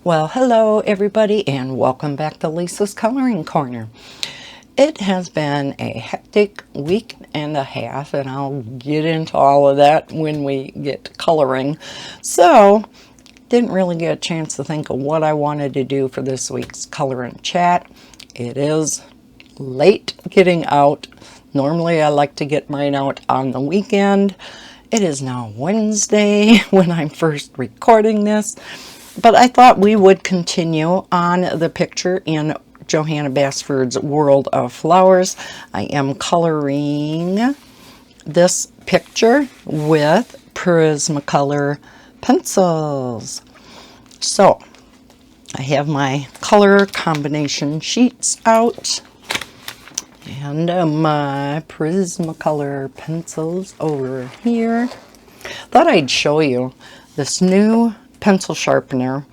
Well, hello everybody and welcome back to Lisa's Coloring Corner. It has been a hectic week and a half, and I'll get into all of that when we get to coloring. So, didn't really get a chance to think of what I wanted to do for this week's color and chat. It is late getting out. Normally I like to get mine out on the weekend. It is now Wednesday when I'm first recording this. But I thought we would continue on the picture in Johanna Basford's World of Flowers. I am coloring this picture with Prismacolor pencils. So I have my color combination sheets out and my Prismacolor pencils over here. Thought I'd show you this new pencil sharpener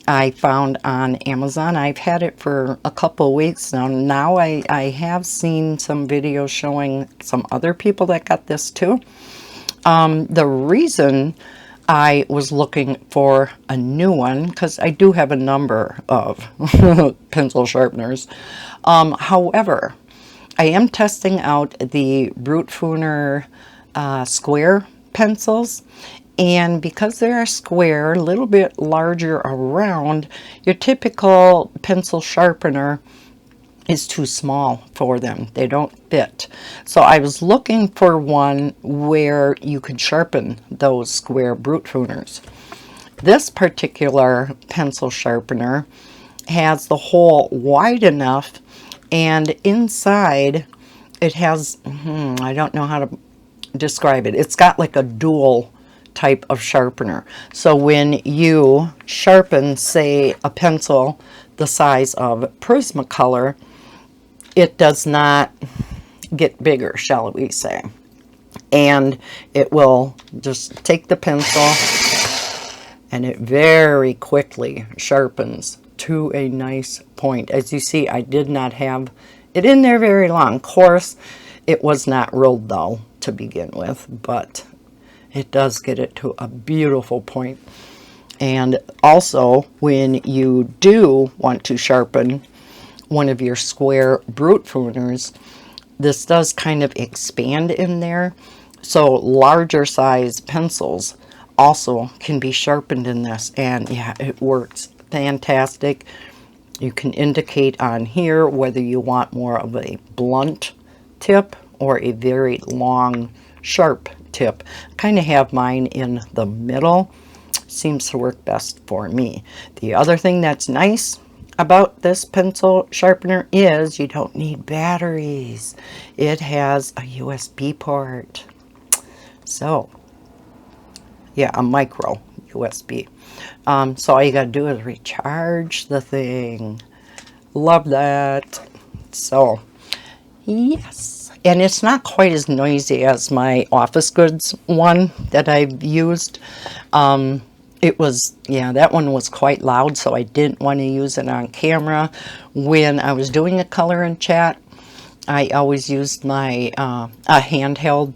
I found on Amazon. I've had it for a couple of weeks now. Now I have seen some videos showing some other people that got this too. The reason I was looking for a new one, because I do have a number of pencil sharpeners. However, I am testing out the Brute square pencils. And because they are square, a little bit larger around, your typical pencil sharpener is too small for them. They don't fit. So I was looking for one where you could sharpen those square Brute. This particular pencil sharpener has the hole wide enough, and inside it has, I don't know how to describe it. It's got like a dual type of sharpener. So when you sharpen, say, a pencil the size of Prismacolor, it does not get bigger, shall we say. And it will just take the pencil and it very quickly sharpens to a nice point. As you see, I did not have it in there very long. Of course, it was not rolled dull to begin with, but it does get it to a beautiful point. And also, when you do want to sharpen one of your square Brute, this does kind of expand in there. So larger size pencils also can be sharpened in this. And yeah, it works fantastic. You can indicate on here whether you want more of a blunt tip or a very long, sharp tip. Kind of have mine in the middle. Seems to work best for me. The other thing that's nice about this pencil sharpener is you don't need batteries. It has a USB port. So yeah, a micro USB. So all you gotta do is recharge the thing. Love that. So yes. And it's not quite as noisy as my Office Goods one that I've used. It was, yeah, that one was quite loud, so I didn't want to use it on camera. When I was doing a color and chat, I always used my a handheld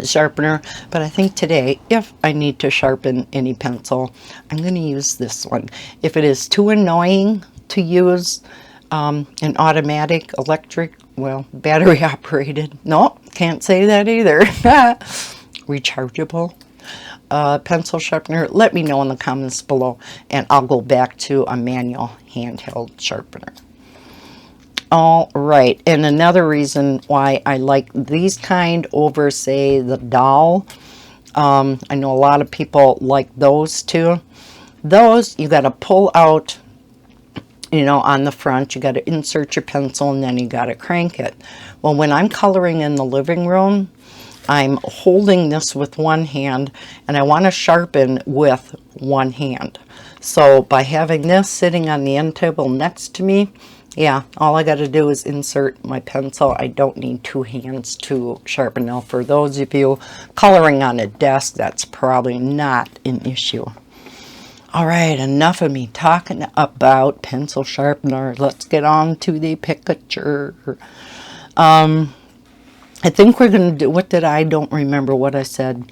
sharpener. But I think today, if I need to sharpen any pencil, I'm going to use this one. If it is too annoying to use an automatic, electric, well, battery operated, no, can't say that either, rechargeable pencil sharpener, let me know in the comments below and I'll go back to a manual handheld sharpener. All right, and another reason why I like these kind over, say, the Doll, I know a lot of people like those too. Those you got to pull out, you know, on the front. You got to insert your pencil and then you got to crank it. Well, when I'm coloring in the living room, I'm holding this with one hand and I want to sharpen with one hand. So by having this sitting on the end table next to me, yeah, all I got to do is insert my pencil. I don't need two hands to sharpen. Now, for those of you coloring on a desk, that's probably not an issue. All right, enough of me talking about pencil sharpener. Let's get on to the picture. I think we're going to do, what did I don't remember what I said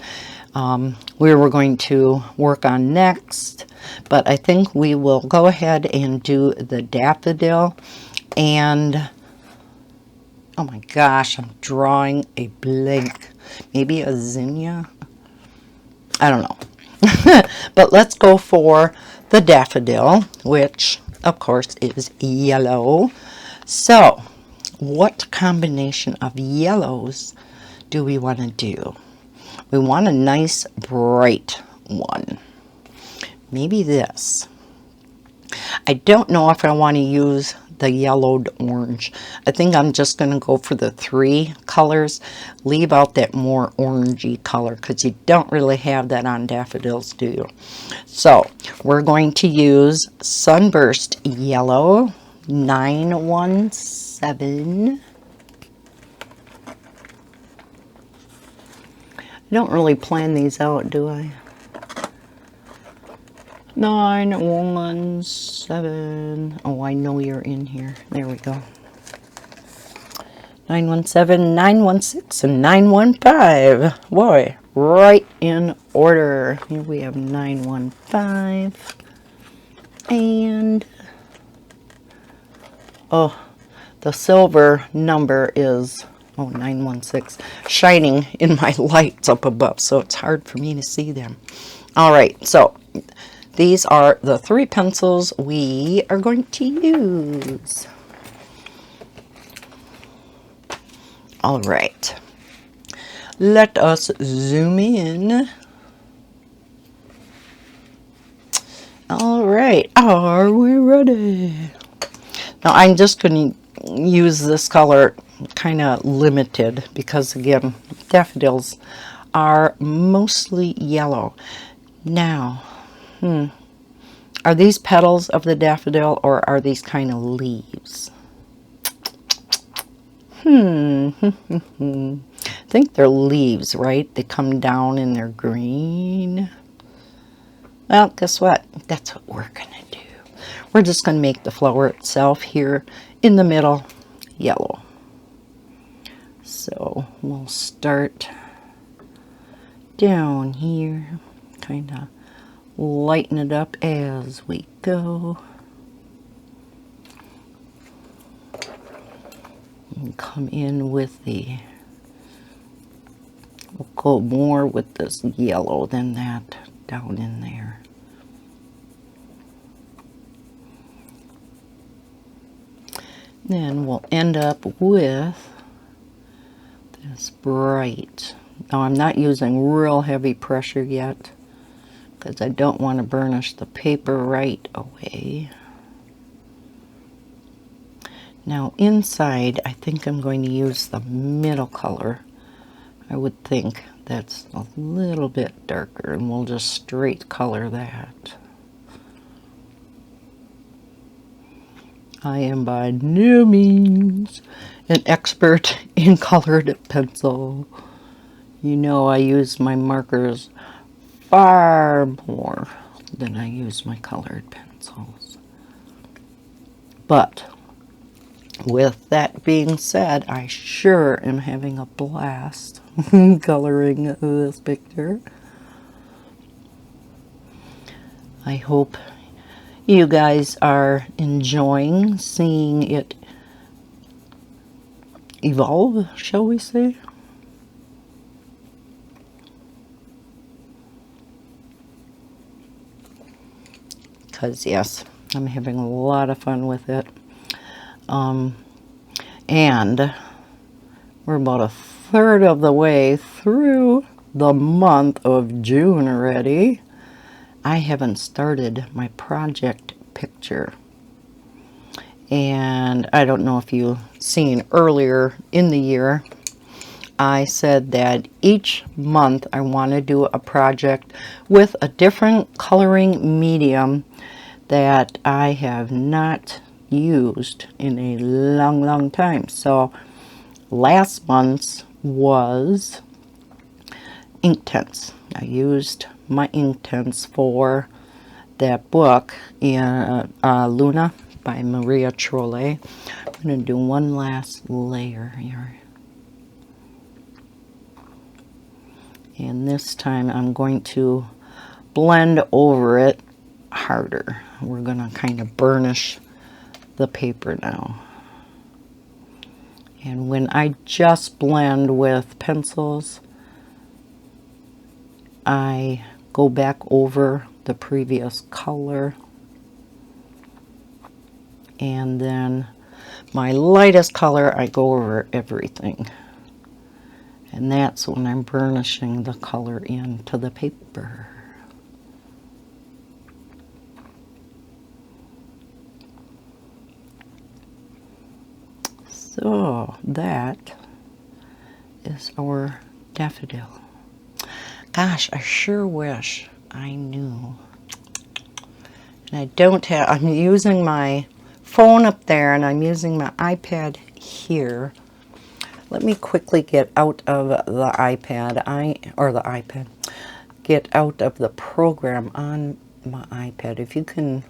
we were going to work on next. But I think we will go ahead and do the daffodil. And oh my gosh, I'm drawing a blank. Maybe a zinnia? I don't know. But let's go for the daffodil, which of course is yellow. So what combination of yellows do we want to do? We want a nice bright one. Maybe this. I don't know if I want to use the yellowed orange. I think I'm just going to go for the 3 colors. Leave out that more orangey color because you don't really have that on daffodils, do you? So we're going to use Sunburst Yellow 917. I don't really plan these out, do I? 917. Oh, I know you're in here. There we go. 917, 916, and 915. Boy, right in order. Here we have 915. And, oh, the silver number is, 916, shining in my lights up above, so it's hard for me to see them. All right, so these are the 3 pencils we are going to use. All right, let us zoom in. All right, are we ready? Now I'm just going to use this color kind of limited because, again, daffodils are mostly yellow. Now, are these petals of the daffodil or are these kind of leaves? I think they're leaves, right? They come down and they're green. Well, guess what? That's what we're going to do. We're just going to make the flower itself here in the middle yellow. So we'll start down here, kind of lighten it up as we go. And come in with the, we'll go more with this yellow than that down in there. Then we'll end up with this bright. Now I'm not using real heavy pressure yet because I don't want to burnish the paper right away. Now inside, I think I'm going to use the middle color. I would think that's a little bit darker, and we'll just straight color that. I am by no means an expert in colored pencil. You know I use my markers far more than I use my colored pencils. But with that being said, I sure am having a blast coloring this picture. I hope you guys are enjoying seeing it evolve, shall we say? Because yes, I'm having a lot of fun with it. And we're about a third of the way through the month of June already. I haven't started my project picture. And I don't know if you've seen earlier in the year, I said that each month I want to do a project with a different coloring medium that I have not used in a long time. So last month's was ink tints. I used my ink tints for that book in Luna by Maria Trolle. I'm going to do one last layer here. And this time I'm going to blend over it harder. We're gonna kind of burnish the paper now. And when I just blend with pencils, I go back over the previous color, and then my lightest color, I go over everything. And that's when I'm burnishing the color into the paper. So that is our daffodil. Gosh, I sure wish I knew. And I don't have, I'm using my phone up there and I'm using my iPad here. Let me quickly get out of the iPad, get out of the program on my iPad. If you can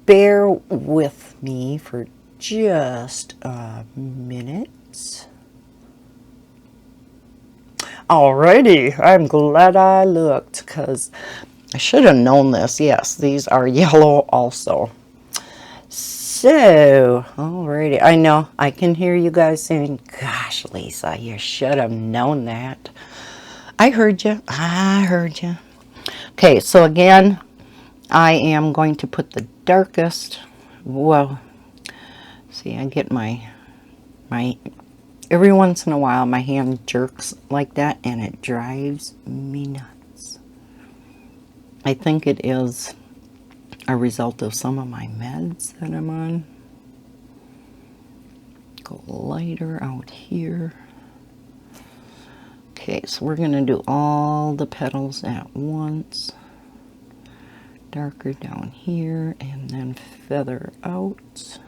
bear with me for just a minute. Alrighty, I'm glad I looked because I should have known this. Yes, these are yellow also. So, alrighty, I know I can hear you guys saying, gosh, Lisa, you should have known that. I heard you. I heard you. Okay, so again, I am going to put the darkest, well, see, I get my every once in a while my hand jerks like that and it drives me nuts. I think it is a result of some of my meds that I'm on. Go lighter out here. Okay, so we're going to do all the petals at once. Darker down here and then feather out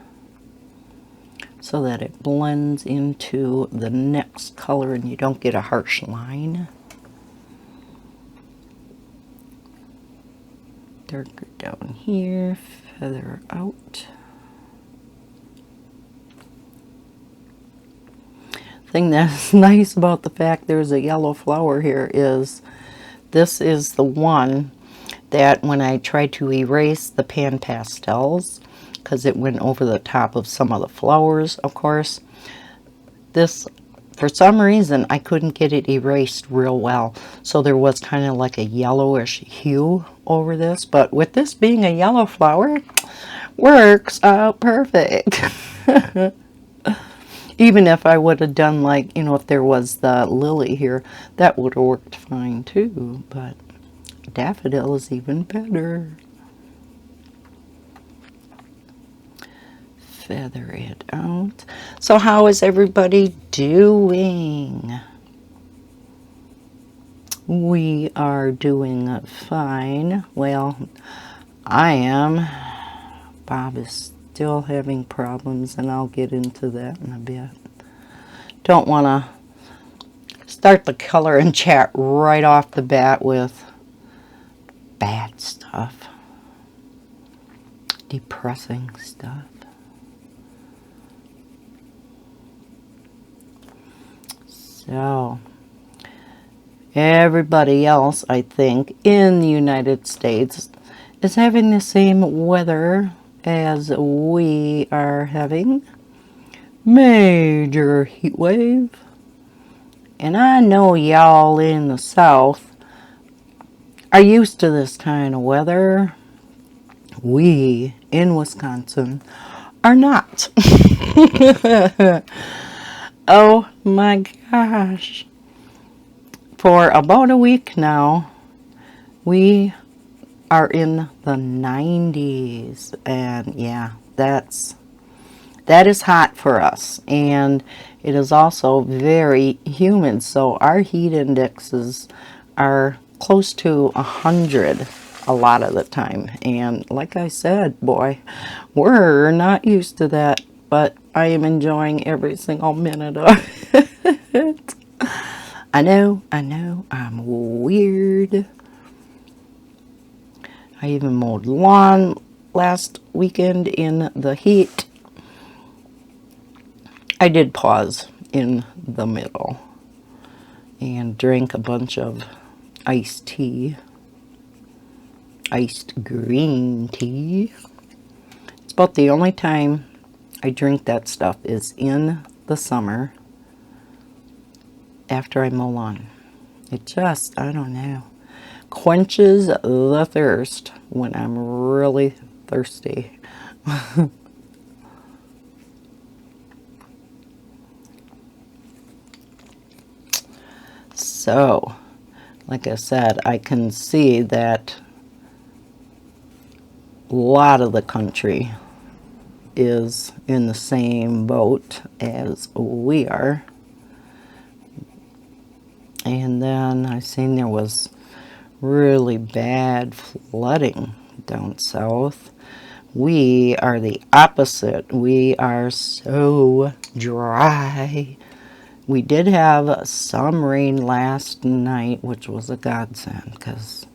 so that it blends into the next color and you don't get a harsh line. Darker down here, feather out. Thing that's nice about the fact there's a yellow flower here is this is the one that when I tried to erase the pan pastels, because it went over the top of some of the flowers, of course, this, for some reason, I couldn't get it erased real well. So there was kind of like a yellowish hue over this. But with this being a yellow flower, works out perfect. Even if I would have done like, you know, if there was the lily here, that would have worked fine too. But daffodil is even better. Feather it out. So how is everybody doing? We are doing fine. Well, I am. Bob is still having problems, and I'll get into that in a bit. Don't want to start the color and chat right off the bat with bad stuff. Depressing stuff. So, everybody else, I think, in the United States is having the same weather as we are having. Major heat wave. And I know y'all in the South are used to this kind of weather. We in Wisconsin are not. Oh my gosh. For about a week now, we are in the 90s. And yeah, that is hot for us. And it is also very humid. So our heat indexes are close to 100 a lot of the time. And like I said, boy, we're not used to that. But I am enjoying every single minute of it. I know, I'm weird. I even mowed lawn last weekend in the heat. I did pause in the middle and drank a bunch of iced tea. iced green tea. It's about the only time I drink that stuff is in the summer after I mow lawn. It just, I don't know, quenches the thirst when I'm really thirsty. So, like I said, I can see that a lot of the country is in the same boat as we are. And then I seen there was really bad flooding down south. We are the opposite. We are so dry. We did have some rain last night, which was a godsend because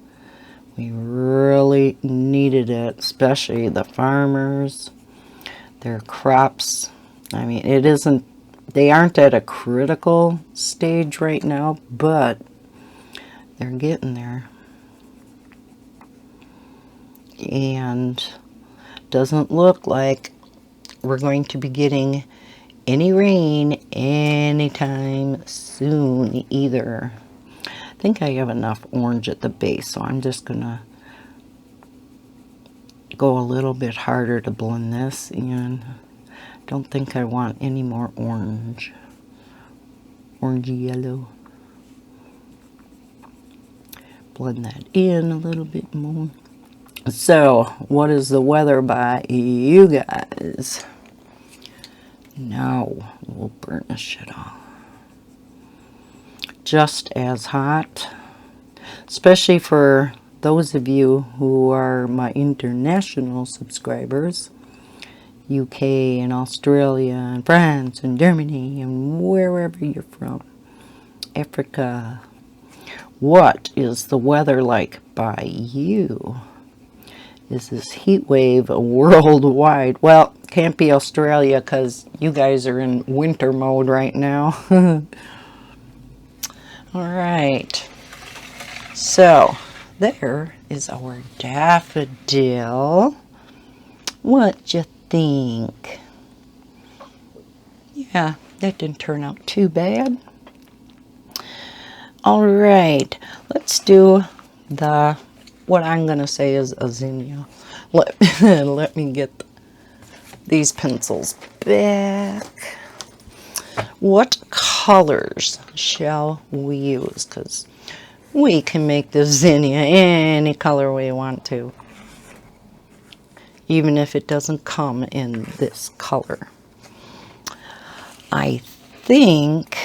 we really needed it, especially the farmers. Their crops, I mean, it isn't, they aren't at a critical stage right now, but they're getting there. And doesn't look like we're going to be getting any rain anytime soon either. I think I have enough orange at the base, so I'm just gonna go a little bit harder to blend this in. Don't think I want any more orange. Orangey yellow. Blend that in a little bit more. So, what is the weather by you guys? No, we'll burnish it all. Just as hot, especially for those of you who are my international subscribers, UK and Australia and France and Germany and wherever you're from, Africa. What is the weather like by you? Is this heat wave worldwide? Well, can't be Australia because you guys are in winter mode right now. All right. So, there is our daffodil. What you think? Yeah, that didn't turn out too bad. All right, let's do the, what I'm going to say is a zinnia. Let me get these pencils back. What colors shall we use? Because we can make the zinnia any color we want to, even if it doesn't come in this color. I think,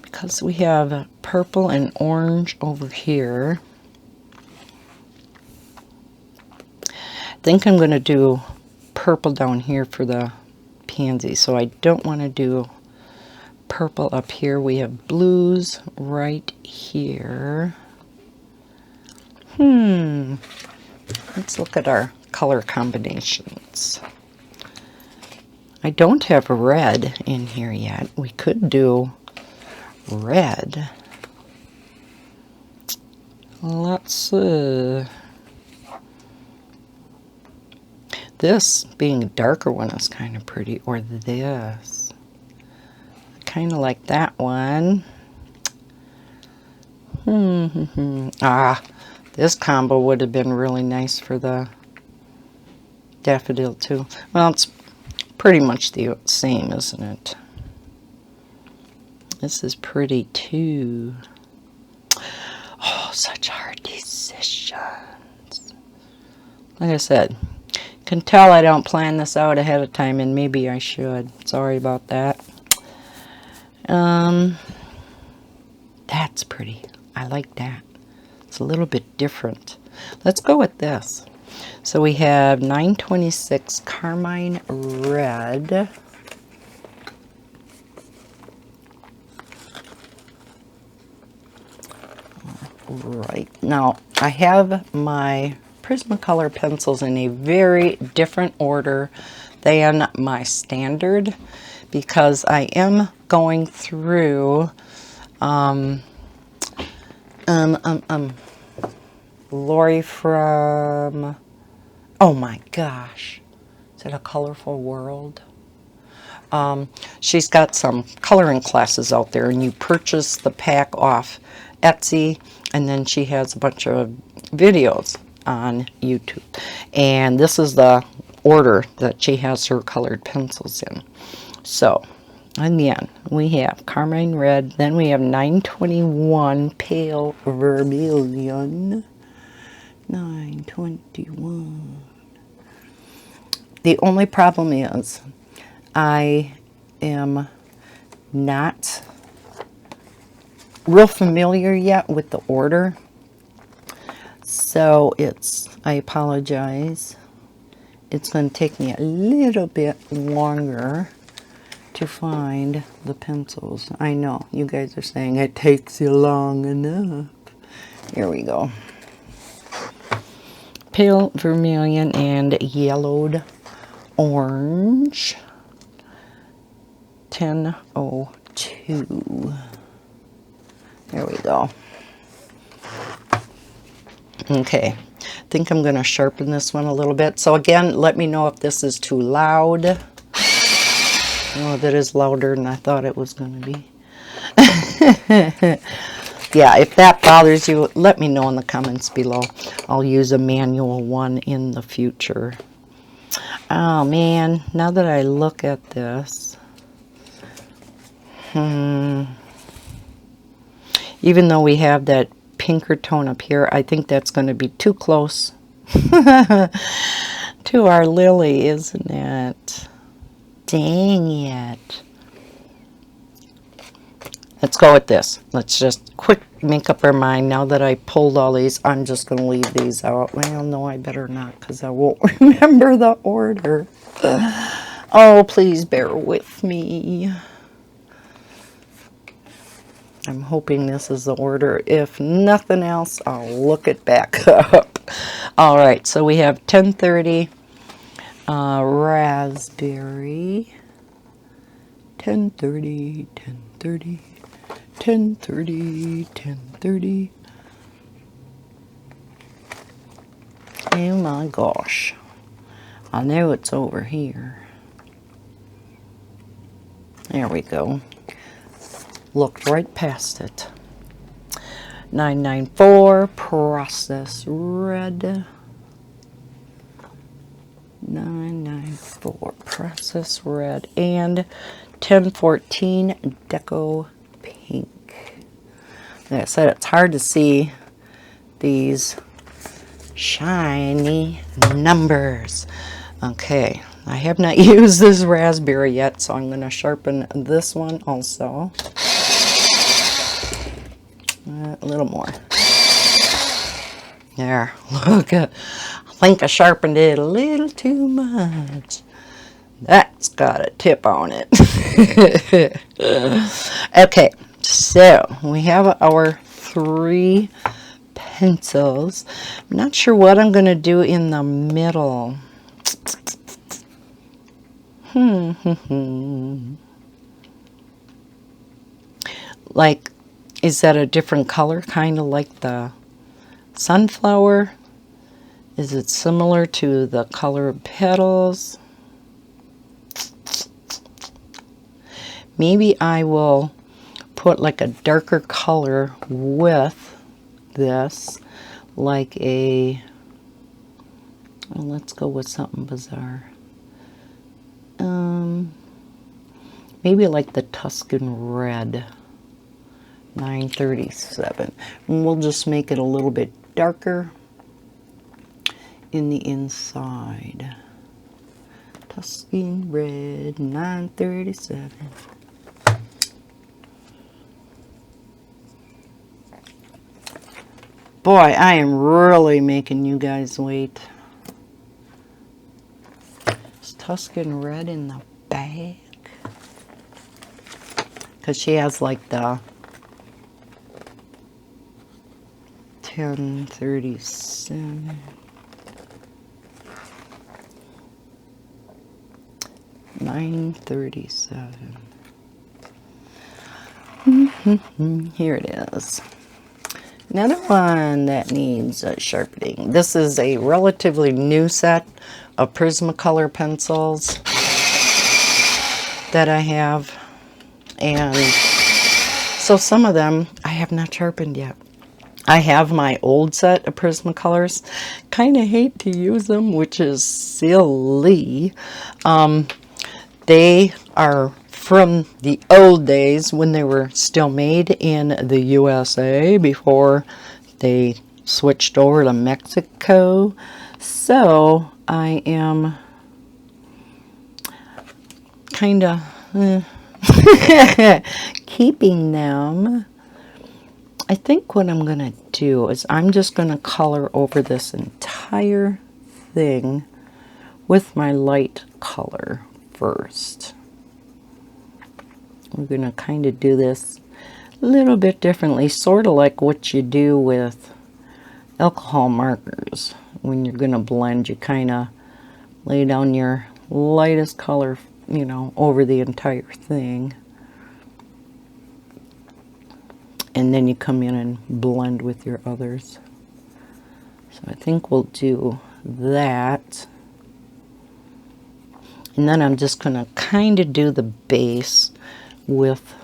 because we have purple and orange over here, I think I'm going to do purple down here for the pansy. So I don't want to do purple up here. We have blues right here. Let's look at our color combinations. I don't have red in here yet. We could do red. Let's see. This being a darker one is kind of pretty, or this. Kind of like that one. This combo would have been really nice for the daffodil too. Well, it's pretty much the same, isn't it? This is pretty too. Oh, such hard decisions. Like I said, you can tell I don't plan this out ahead of time, and maybe I should. Sorry about that. That's pretty. I like that. It's a little bit different. Let's go with this. So we have 926 Carmine Red. Right. Now, I have my Prismacolor pencils in a very different order than my standard because I am going through Lori from, oh my gosh, is it A Colorful World? She's got some coloring classes out there, and you purchase the pack off Etsy, and then she has a bunch of videos on YouTube. And this is the order that she has her colored pencils in. So, again, we have Carmine Red, then we have 921 Pale Vermilion. 921. The only problem is I am not real familiar yet with the order, so I apologize. It's going to take me a little bit longer to find the pencils. I know, you guys are saying it takes you long enough. Here we go. Pale Vermilion and Yellowed Orange. 1002. There we go. Okay, I think I'm going to sharpen this one a little bit. So again, let me know if this is too loud. Oh, that is louder than I thought it was going to be. Yeah, if that bothers you, let me know in the comments below. I'll use a manual one in the future. Oh man, now that I look at this, even though we have that pinker tone up here, I think that's going to be too close to our lily, isn't it? Dang it. Let's go with this. Let's just quick make up our mind. Now that I pulled all these, I'm just going to leave these out. Well, no, I better not, because I won't remember the order. Oh, please bear with me. I'm hoping this is the order. If nothing else, I'll look it back up. All right, so we have 1030 raspberry, 1030, 1030, 1030, 1030. Oh my gosh. I know it's over here. There we go. Looked right past it. 994 Process Red. 994 Process Red. And 1014 Deco Pink. Like I said, it's hard to see these shiny numbers. Okay, I have not used this raspberry yet, so I'm going to sharpen this one also. A little more. There, look at, I think I sharpened it a little too much. That's got a tip on it. Okay, so we have our 3 pencils. I'm not sure what I'm going to do in the middle. Like, is that a different color, kind of like the sunflower? Is it similar to the color of petals? Maybe I will put like a darker color with this, like a, well, let's go with something bizarre. Maybe like the Tuscan Red. 937. And we'll just make it a little bit darker in the inside. Tuscan Red 937. Boy, I am really making you guys wait. Is Tuscan Red in the bag? Because she has like the 1037. 937. Here it is. Another one that needs sharpening. This is a relatively new set of Prismacolor pencils that I have. And so some of them I have not sharpened yet. I have my old set of Prismacolors. Kind of hate to use them, which is silly. They are from the old days when they were still made in the USA before they switched over to Mexico. So I am kind of keeping them. I think what I'm going to do is I'm just going to color over this entire thing with my light color first. We're going to kind of do this a little bit differently, sort of like what you do with alcohol markers. When you're going to blend, you kind of lay down your lightest color, you know, over the entire thing. And then you come in and blend with your others. So I think we'll do that. And then I'm just going to kind of do the base with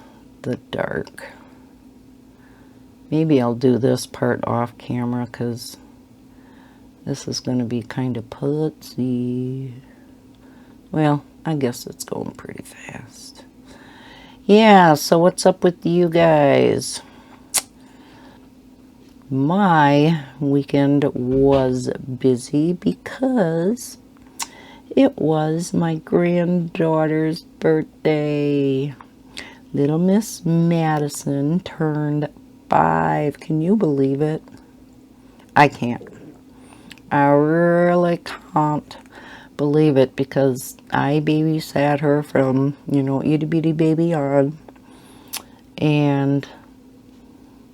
the dark. Maybe I'll do this part off camera because this is going to be kind of putsy. Well, I guess it's going pretty fast. Yeah, so what's up with you guys? My weekend was busy because it was my granddaughter's birthday. Little Miss Madison turned 5. Can you believe it? I can't. I really can't believe it because I babysat her from, you know, itty bitty baby on. And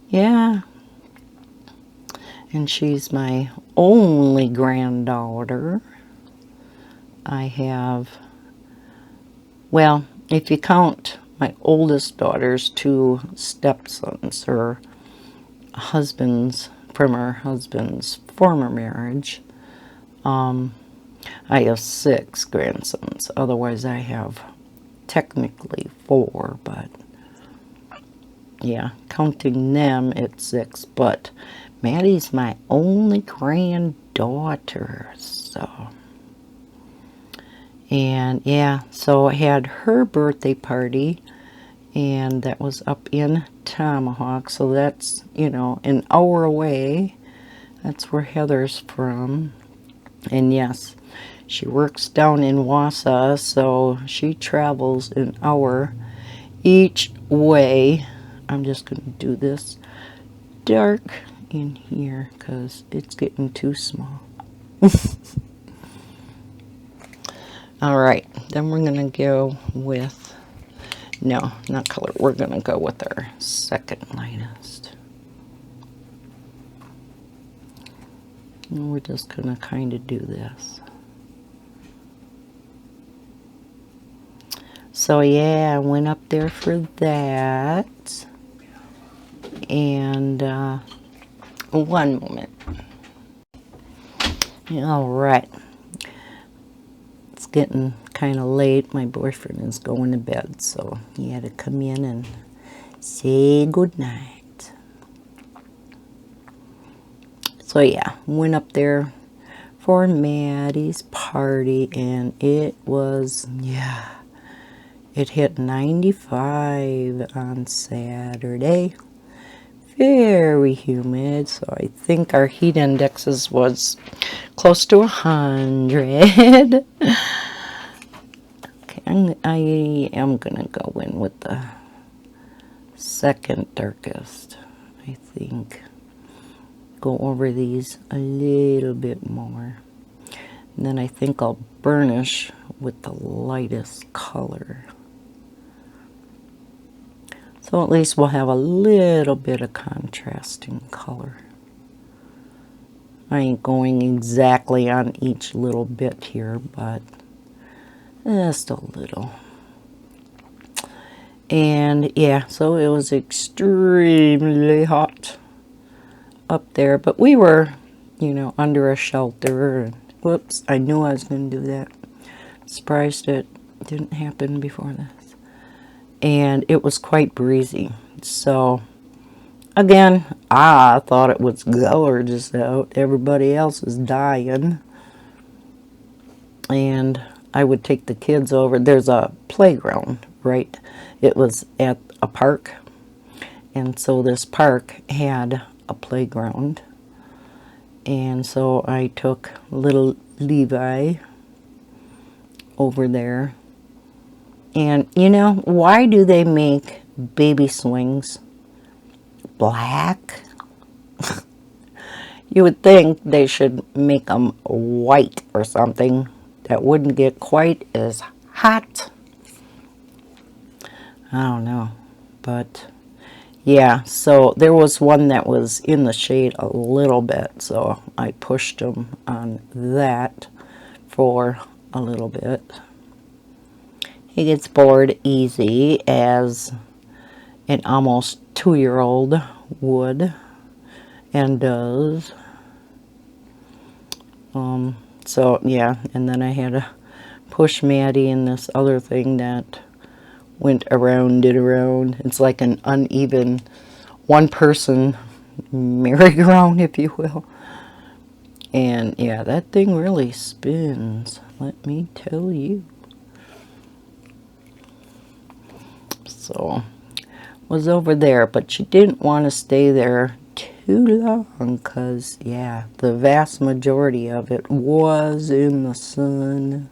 yeah. And she's my only granddaughter. I have, well, if you count my oldest daughter's 2 stepsons, her husband's, from her husband's former marriage, I have 6 grandsons. Otherwise, I have technically 4, but yeah, counting them, it's 6. But Maddie's my only granddaughter, so. And yeah, so I had her birthday party, and that was up in Tomahawk, so that's, you know, an hour away. That's where Heather's from. And yes, she works down in Wausau, so she travels an hour each way. I'm just going to do this dark in here because it's getting too small. Alright, then we're going to go with, no, not color, we're going to go with our second lightest. And we're just going to kind of do this. So yeah, I went up there for that. And one moment. Alright. It's getting kind of late. My boyfriend is going to bed, so he had to come in and say goodnight. So yeah, went up there for Maddie's party, and it was, yeah, it hit 95 on Saturday. Very humid, so I think our heat indexes was close to 100. Okay, I am gonna go in with the second darkest, I think. Go over these a little bit more. And then I think I'll burnish with the lightest color. So at least we'll have a little bit of contrasting color. I ain't going exactly on each little bit here, but just a little. And yeah, so it was extremely hot up there, but we were, you know, under a shelter. And whoops, I knew I was going to do that. Surprised it didn't happen before this. And it was quite breezy. So, again, I thought it was gorgeous out. Everybody else is dying. And I would take the kids over. There's a playground, right? It was at a park. And so this park had a playground. And so I took little Levi over there. And, you know, why do they make baby swings black? You would think they should make them white or something that wouldn't get quite as hot. I don't know. But, yeah, so there was one that was in the shade a little bit. So I pushed him on that for a little bit. He gets bored easy, as an almost 2-year-old would and does. So yeah, and then I had to push Maddie in this other thing that went around and around. It's like an uneven one-person merry-go-round, if you will. And yeah, that thing really spins, let me tell you. So, was over there, but she didn't want to stay there too long because, yeah, the vast majority of it was in the sun,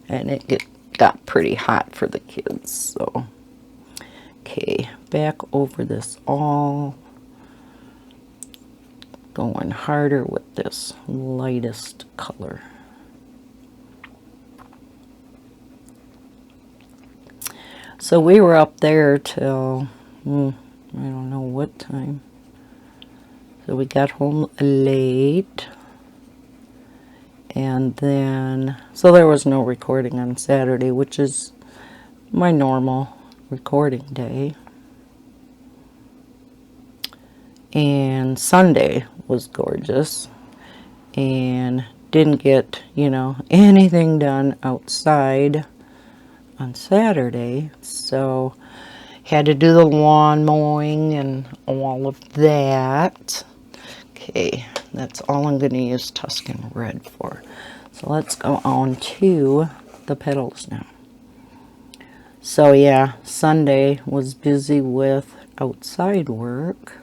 and it got pretty hot for the kids. So, okay, back over this all, going harder with this lightest color. So we were up there till, I don't know what time. So we got home late. And then, so there was no recording on Saturday, which is my normal recording day. And Sunday was gorgeous. And didn't get, you know, anything done outside on Saturday, so had to do the lawn mowing and all of that. Okay, that's all I'm going to use Tuscan Red for. So let's go on to the petals now. So yeah, Sunday was busy with outside work,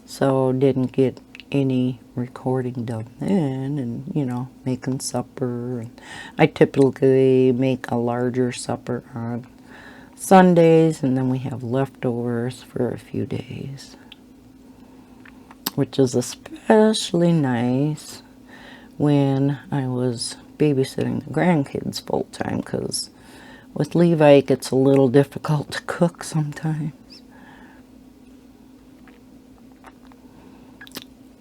so didn't get any recording done then, and you know, making supper. And I typically make a larger supper on Sundays, and then we have leftovers for a few days, which is especially nice when I was babysitting the grandkids full time, because with Levi it gets a little difficult to cook sometimes.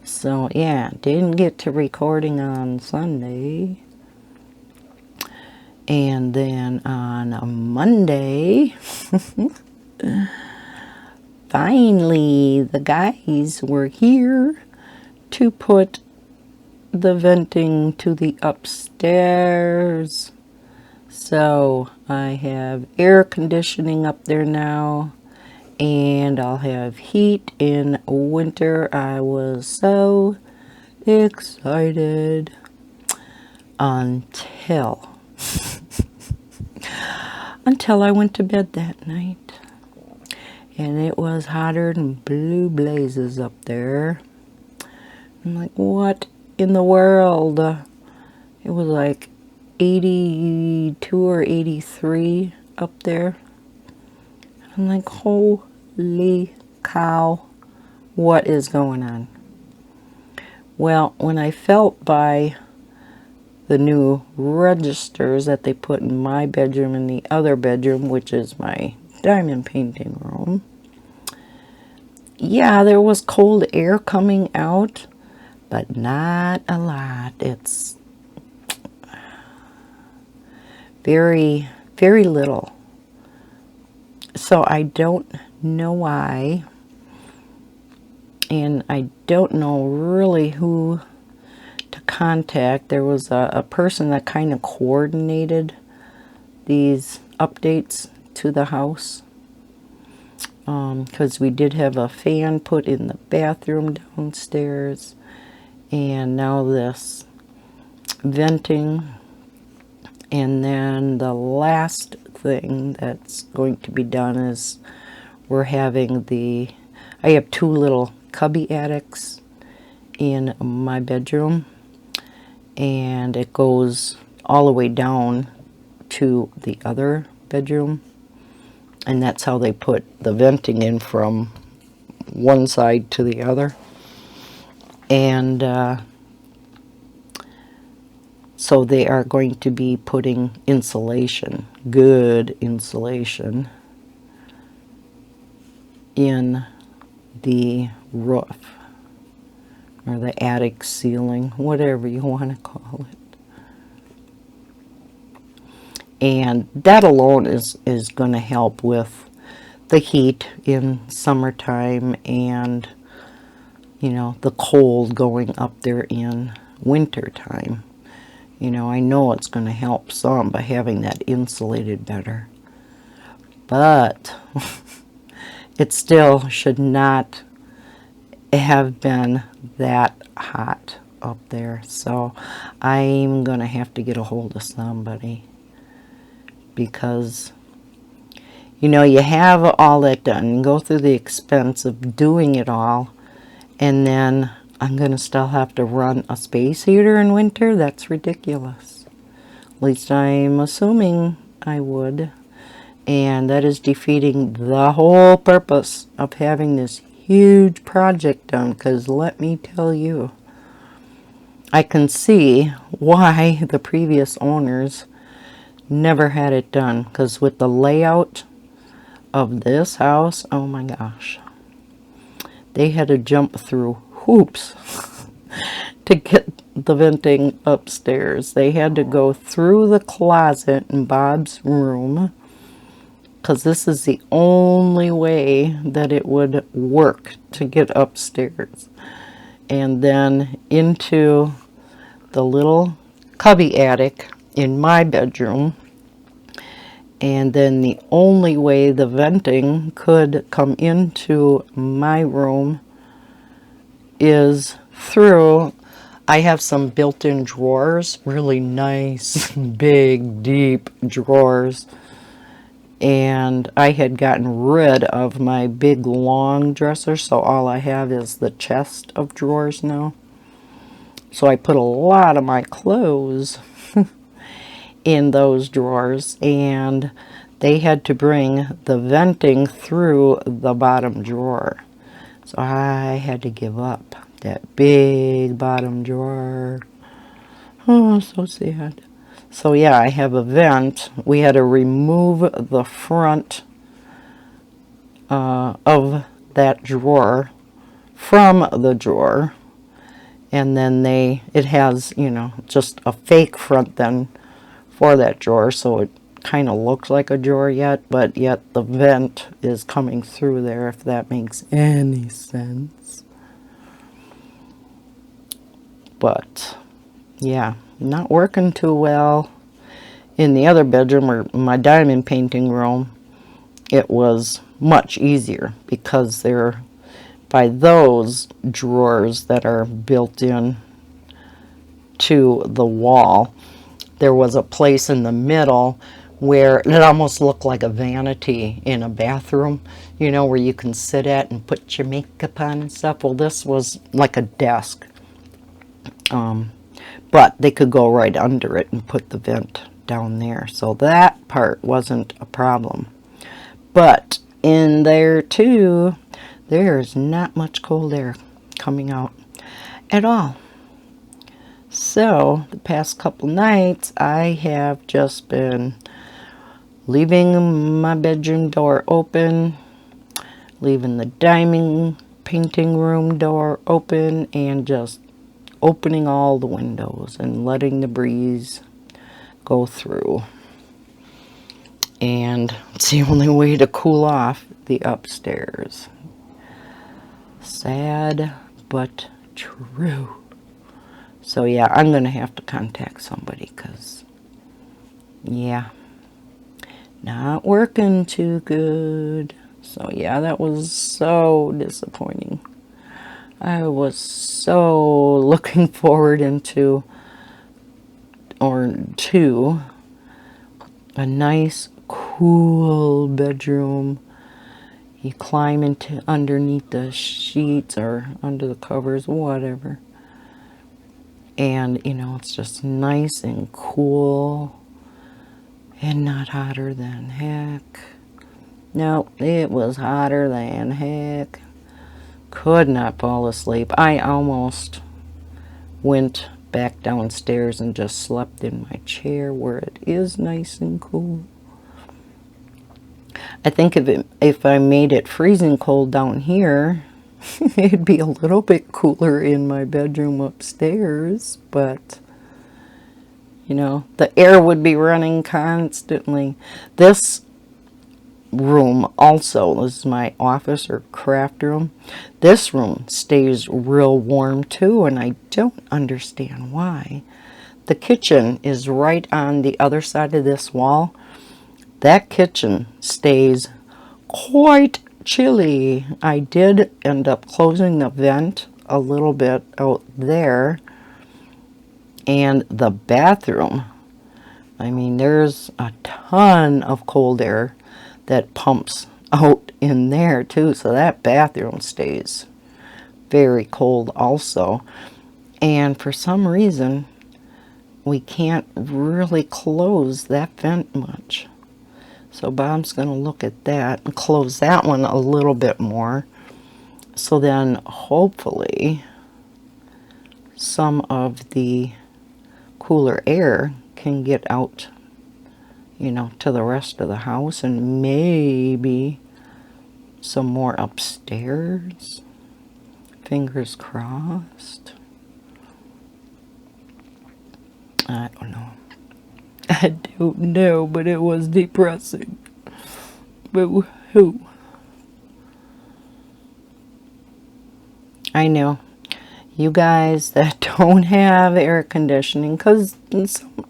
So yeah, didn't get to recording on Sunday. And then on a Monday, finally the guys were here to put the venting to the upstairs. So I have air conditioning up there now. And I'll have heat in winter. I was so excited until I went to bed that night. And it was hotter than blue blazes up there. I'm like, what in the world? It was like 82 or 83 up there. I'm like, holy cow, what is going on? Well, when I felt by the new registers that they put in my bedroom and the other bedroom, which is my diamond painting room, yeah, there was cold air coming out, but not a lot. It's very, very little. So I don't know why and I don't know really who to contact. There was a person that kind of coordinated these updates to the house, because we did have a fan put in the bathroom downstairs, and now this venting. And then the last thing that's going to be done is we're having I have two little cubby attics in my bedroom, and it goes all the way down to the other bedroom, and that's how they put the venting in from one side to the other. And so they are going to be putting insulation, good insulation, in the roof or the attic ceiling, whatever you want to call it. And that alone is going to help with the heat in summertime, and the cold going up there in wintertime. I know it's going to help some by having that insulated better, but it still should not have been that hot up there. So I'm going to have to get a hold of somebody, because you have all that done, go through the expense of doing it all, and then I'm going to still have to run a space heater in winter? That's ridiculous. At least I'm assuming I would. And that is defeating the whole purpose of having this huge project done, because let me tell you, I can see why the previous owners never had it done, because with the layout of this house, oh my gosh, they had to jump through hoops to get the venting upstairs. They had to go through the closet in Bob's room, because this is the only way that it would work to get upstairs, and then into the little cubby attic in my bedroom. And then the only way the venting could come into my room is through, I have some built-in drawers, really nice, big, deep drawers. And I had gotten rid of my big, long dresser, so all I have is the chest of drawers now. So I put a lot of my clothes in those drawers, and they had to bring the venting through the bottom drawer. So I had to give up that big bottom drawer. Oh, so sad. So yeah, I have a vent. We had to remove the front of that drawer from the drawer, and then it has, just a fake front then for that drawer, so it kind of looks like a drawer yet, but yet the vent is coming through there, if that makes any sense. But yeah, not working too well. In the other bedroom, or my diamond painting room, it was much easier, because they're by those drawers that are built in to the wall. There was a place in the middle where it almost looked like a vanity in a bathroom, where you can sit at and put your makeup on and stuff. Well, this was like a desk, but they could go right under it and put the vent down there. So that part wasn't a problem. But in there too, there's not much cold air coming out at all. So the past couple nights, I have just been leaving my bedroom door open, leaving the diamond painting room door open, and just opening all the windows and letting the breeze go through. And it's the only way to cool off the upstairs. Sad but true. So yeah, I'm going to have to contact somebody because, yeah, not working too good. So yeah, that was so disappointing. I was so looking forward to a nice, cool bedroom. You climb into underneath the sheets or under the covers, whatever. And, you know, it's just nice and cool and not hotter than heck. No, it was hotter than heck. Could not fall asleep. I almost went back downstairs and just slept in my chair where it is nice and cool. I think if I made it freezing cold down here, it'd be a little bit cooler in my bedroom upstairs, but you know, the air would be running constantly. This room also, this is my office or craft room. This room stays real warm too, and I don't understand why. The kitchen is right on the other side of this wall. That kitchen stays quite chilly. I did end up closing the vent a little bit out there. And the bathroom, I mean, there's a ton of cold air that pumps out in there too. So that bathroom stays very cold also. And for some reason, we can't really close that vent much. So Bob's going to look at that and close that one a little bit more. So then hopefully some of the cooler air can get out, you know, to the rest of the house, and maybe some more upstairs. Fingers crossed. I don't know. I don't know, but it was depressing. But who? I know. You guys that don't have air conditioning, because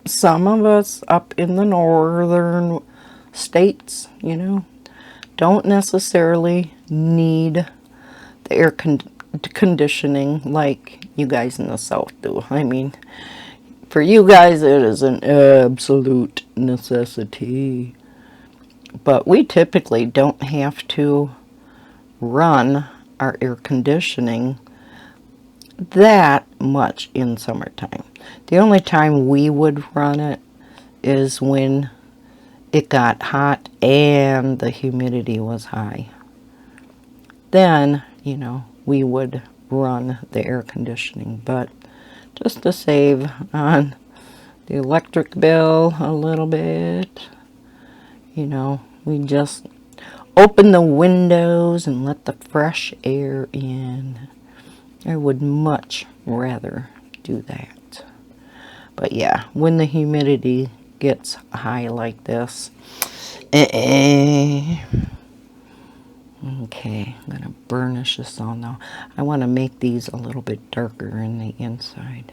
some of us up in the northern states, you know, don't necessarily need the air conditioning like you guys in the south do. I mean, for you guys, it is an absolute necessity. But we typically don't have to run our air conditioning that much in summertime. The only time we would run it is when it got hot and the humidity was high. Then, you know, we would run the air conditioning. But just to save on the electric bill a little bit, you know, we just open the windows and let the fresh air in. I would much rather do that. But yeah, when the humidity gets high like this, okay, I'm going to burnish this all now. I want to make these a little bit darker in the inside.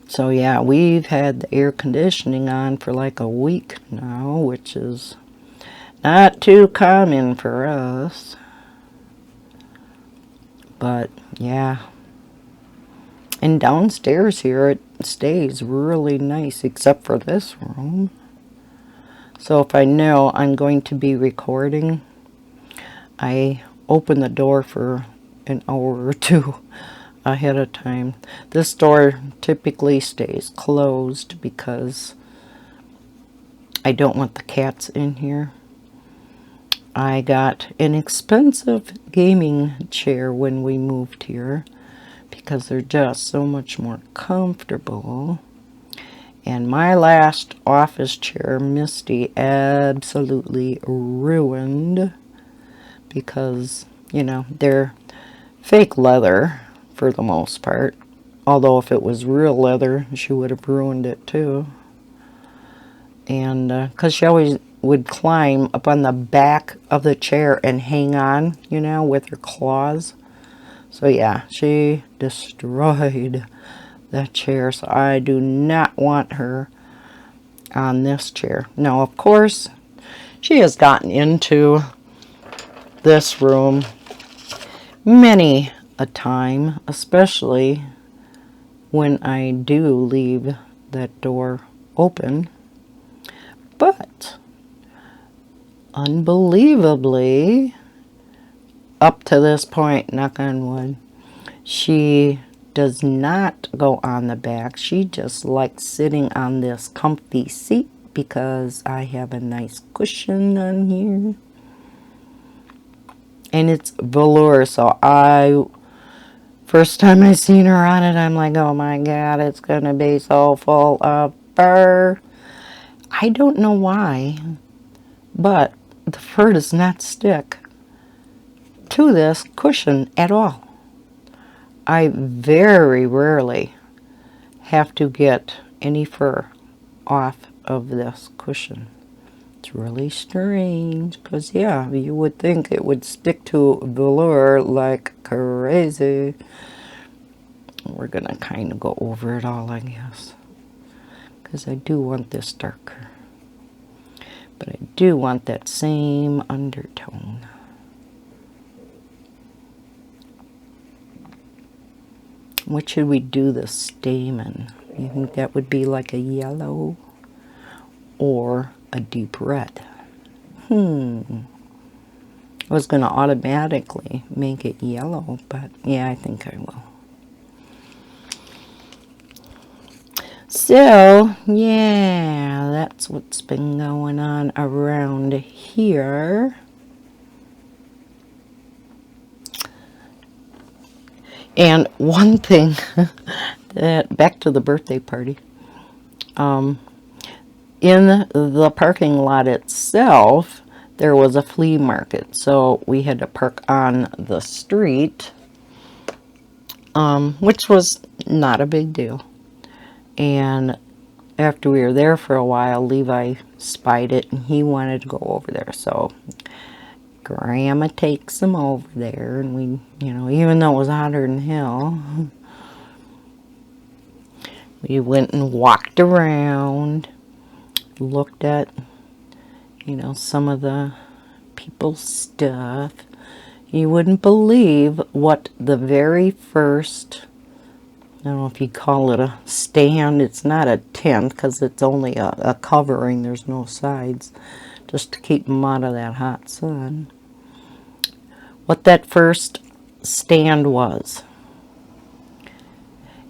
So yeah, we've had the air conditioning on for like a week now, which is not too common for us. But yeah, and downstairs here it stays really nice except for this room. So if I know I'm going to be recording, I open the door for an hour or two ahead of time. This door typically stays closed because I don't want the cats in here. I got an expensive gaming chair when we moved here because they're just so much more comfortable. And my last office chair, Misty, absolutely ruined because, you know, they're fake leather for the most part. Although if it was real leather, she would have ruined it too. And because she always would climb up on the back of the chair and hang on, you know, with her claws. So yeah, she destroyed that chair. So I do not want her on this chair. Now, of course, she has gotten into this room many a time, especially when I do leave that door open. But unbelievably, up to this point, knock on wood, she does not go on the back. She just likes sitting on this comfy seat because I have a nice cushion on here. And it's velour, so first time I seen her on it, I'm like, oh my god, it's gonna be so full of fur. I don't know why, but the fur does not stick to this cushion at all. I very rarely have to get any fur off of this cushion. It's really strange, because yeah, you would think it would stick to velour like crazy. We're gonna kind of go over it all, I guess, because I do want this darker, but I do want that same undertone. What should we do the stamen? You think that would be like a yellow or a deep red? I was going to automatically make it yellow, but yeah, I think I will. So, yeah, that's what's been going on around here. And one thing, back to the birthday party, in the parking lot itself, there was a flea market, so we had to park on the street, which was not a big deal. And after we were there for a while, Levi spied it, and he wanted to go over there, so Grandma takes him over there, and we, you know, even though it was hotter than hell, we went and walked around, looked at, you know, some of the people's stuff. You wouldn't believe what the very first, I don't know if you call it a stand, it's not a tent because it's only a covering, there's no sides, just to keep them out of that hot sun. What that first stand was,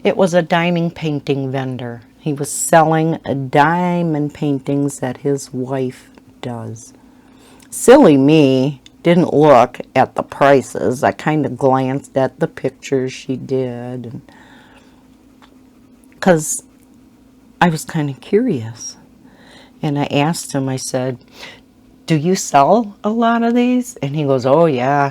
it was a diamond painting vendor. He was selling diamond paintings that his wife does. Silly me didn't look at the prices. I kind of glanced at the pictures she did, because I was kind of curious. And I asked him, I said, do you sell a lot of these? And he goes, oh yeah.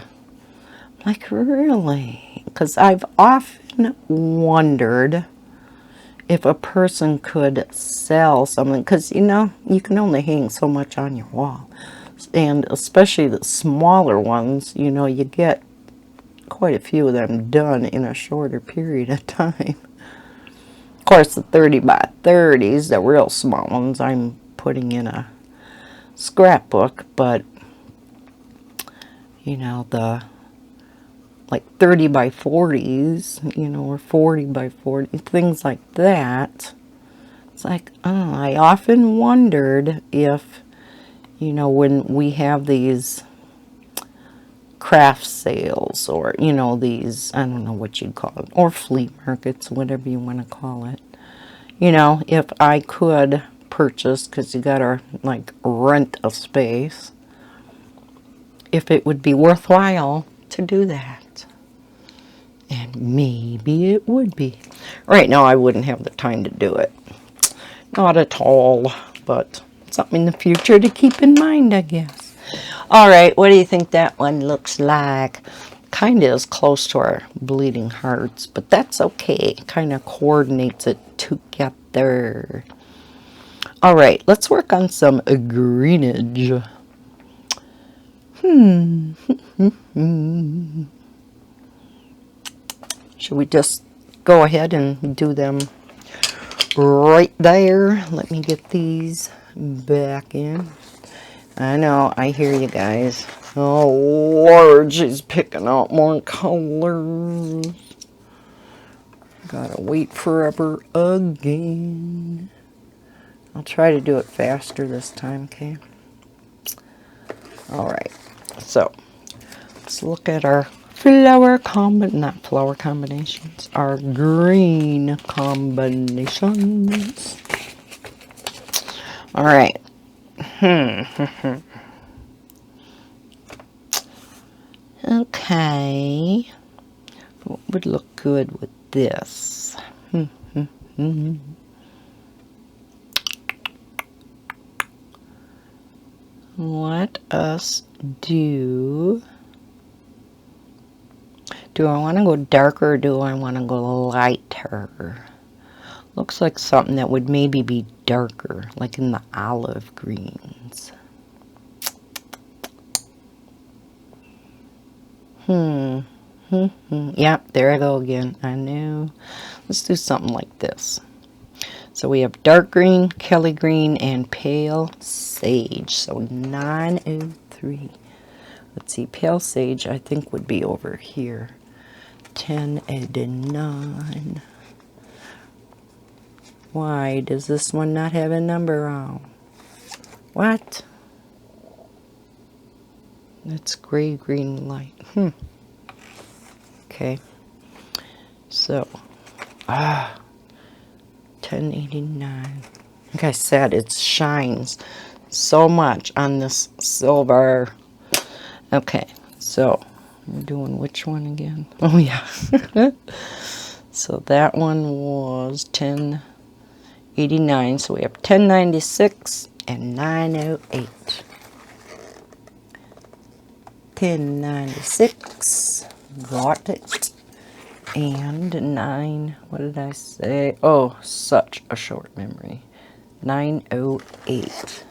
I'm like, really? Because I've often wondered if a person could sell something, because, you know, you can only hang so much on your wall. And especially the smaller ones, you know, you get quite a few of them done in a shorter period of time. Of course, the 30 by 30s, the real small ones, I'm putting in a scrapbook, but, you know, the like 30 by 40s, you know, or 40 by 40, things like that. It's like, oh, I often wondered if, you know, when we have these craft sales, or, you know, these, I don't know what you'd call it, or flea markets, whatever you want to call it, you know, if I could purchase, because you gotta like rent a space, if it would be worthwhile to do that. And maybe it would be. Right now I wouldn't have the time to do it, not at all, but something in the future to keep in mind, I guess. All right, what do you think that one looks like? Kind of is close to our bleeding hearts, but that's okay. It kind of coordinates it together. All right, let's work on some greenage. Should we just go ahead and do them right there? Let me get these back in. I know, I hear you guys. Oh Lord, she's picking out more colors. Gotta wait forever again. I'll try to do it faster this time, okay? Alright, so let's look at our not flower combinations, our green combinations. Alright. Okay. What would look good with this? Let us do I want to go darker or do I want to go lighter? Looks like something that would maybe be darker, like in the olive greens. Yep, there I go again. I knew. Let's do something like this. So we have dark green, Kelly green, and pale sage. So 903. Let's see, pale sage I think would be over here. 10 and 9. Why does this one not have a number on? What? That's gray, green, light. Okay. So, 1089. Like I said, it shines so much on this silver. Okay, so we're doing which one again? Oh yeah. So that one was 1089. So we have 1096 and 908. 1096. Got it. And 9. What did I say? Oh, such a short memory. 908.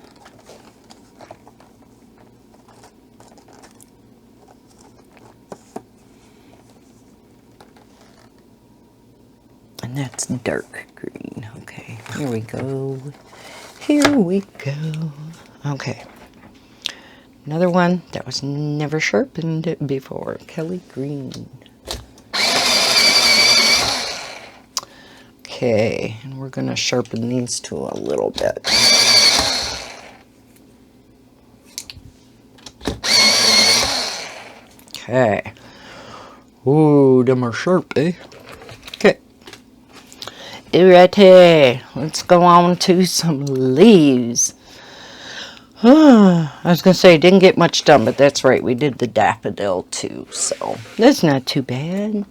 And that's dark green. Okay, here we go. Here we go. Okay. Another one that was never sharpened before. Kelly green. Okay, and we're going to sharpen these two a little bit. Okay. Ooh, them are sharp, eh? Okay. Alrighty, let's go on to some leaves. I was going to say, didn't get much done, but that's right. We did the daffodil too, so that's not too bad.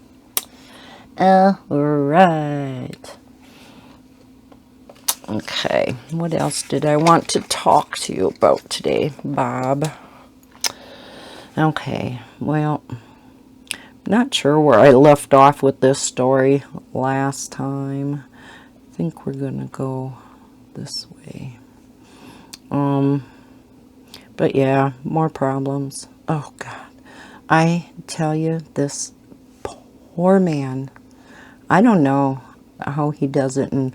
Alright. Okay, what else did I want to talk to you about today, Bob? Okay, well, not sure where I left off with this story last time. I think we're going to go this way. But yeah, more problems. Oh, God. I tell you, this poor man, I don't know how he does it, and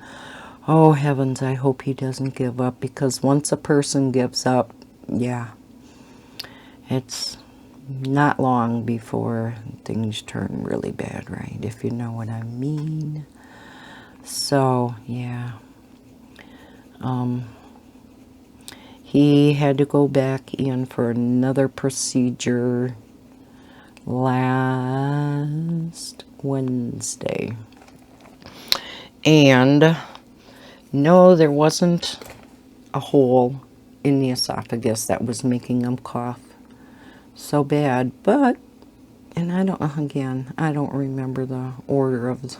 oh, heavens, I hope he doesn't give up, because once a person gives up, yeah, it's not long before things turn really bad, right? If you know what I mean. So, yeah. He had to go back in for another procedure last Wednesday. And no, there wasn't a hole in the esophagus that was making him cough so bad. But, and I don't remember the order of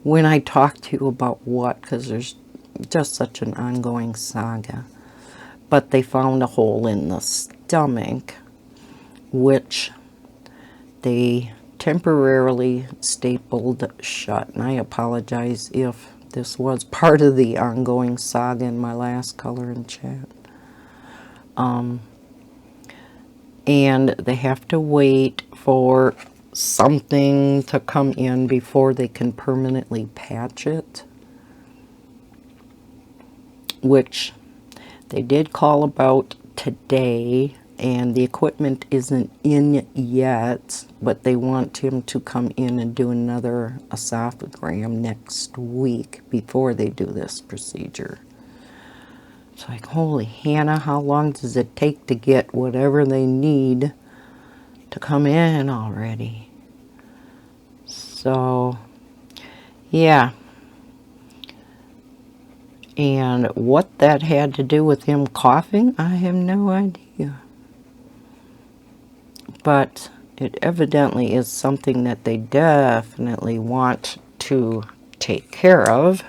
when I talked to you about what, because there's just such an ongoing saga. But they found a hole in the stomach, which they temporarily stapled shut. And I apologize if This was part of the ongoing saga in my last color and chat. And they have to wait for something to come in before they can permanently patch it, which they did call about today, and the equipment isn't in yet, but they want him to come in and do another esophagram next week before they do this procedure. It's like, holy Hannah, how long does it take to get whatever they need to come in already? So, yeah. And what that had to do with him coughing, I have no idea. But it evidently is something that they definitely want to take care of.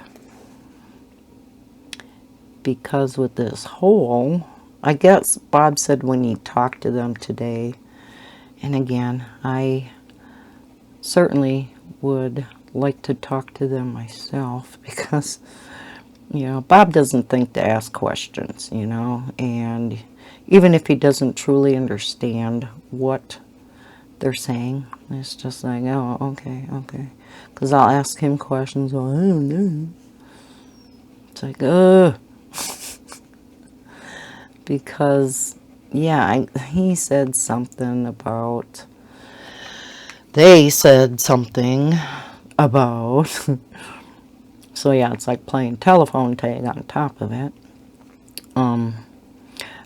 Because with this hole, I guess Bob said when he talked to them today, and again, I certainly would like to talk to them myself, because, you know, Bob doesn't think to ask questions, you know, and even if he doesn't truly understand what they're saying, it's just like, oh, okay, okay. Because I'll ask him questions, well, I don't know. It's like, ugh. Because, yeah, he said something about, they said something about, so yeah, it's like playing telephone tag on top of it,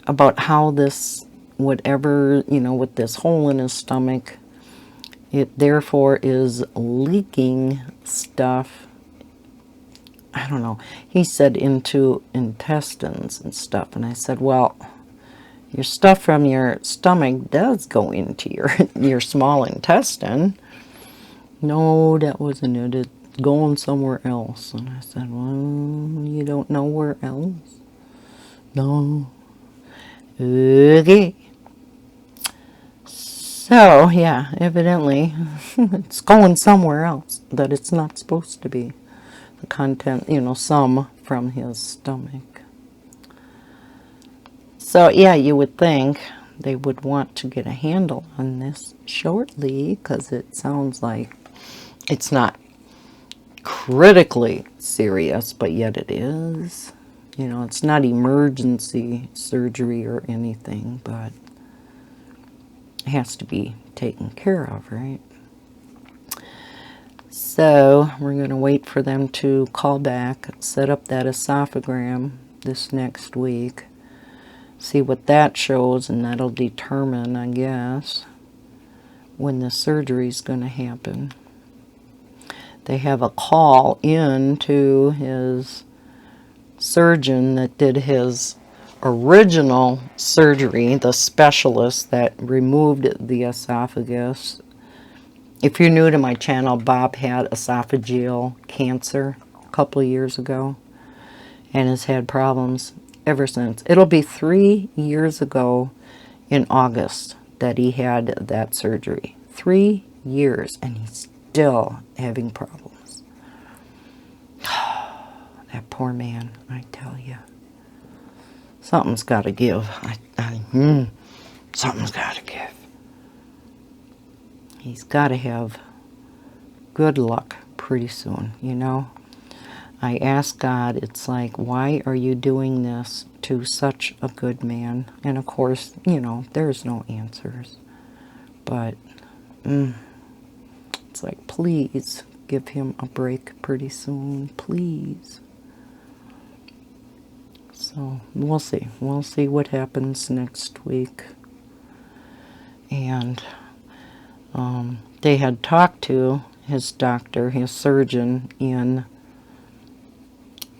about how this, whatever, you know, with this hole in his stomach, it therefore is leaking stuff, I don't know, he said into intestines and stuff, and I said, well, your stuff from your stomach does go into your small intestine. No, that wasn't it. It's going somewhere else. And I said, well, you don't know where else? No. Okay. So, yeah, evidently, it's going somewhere else that it's not supposed to be. The content, you know, some from his stomach. So, yeah, you would think they would want to get a handle on this shortly, because it sounds like it's not critically serious, but yet it is. You know, it's not emergency surgery or anything, but it has to be taken care of, right? So, we're going to wait for them to call back, set up that esophagram this next week. See what that shows, and that'll determine, I guess, when the surgery is going to happen. They have a call in to his surgeon that did his original surgery, the specialist that removed the esophagus. If you're new to my channel, Bob had esophageal cancer a couple of years ago and has had problems ever since. It'll be 3 years ago in August that he had that surgery. 3 years, and he's still having problems. That poor man, I tell you. Something's got to give. Something's got to give. He's got to have good luck pretty soon, you know. I ask God, it's like, why are you doing this to such a good man? And of course, you know, there's no answers. But it's like, please give him a break pretty soon, please. So we'll see. We'll see what happens next week. And they had talked to his doctor, his surgeon in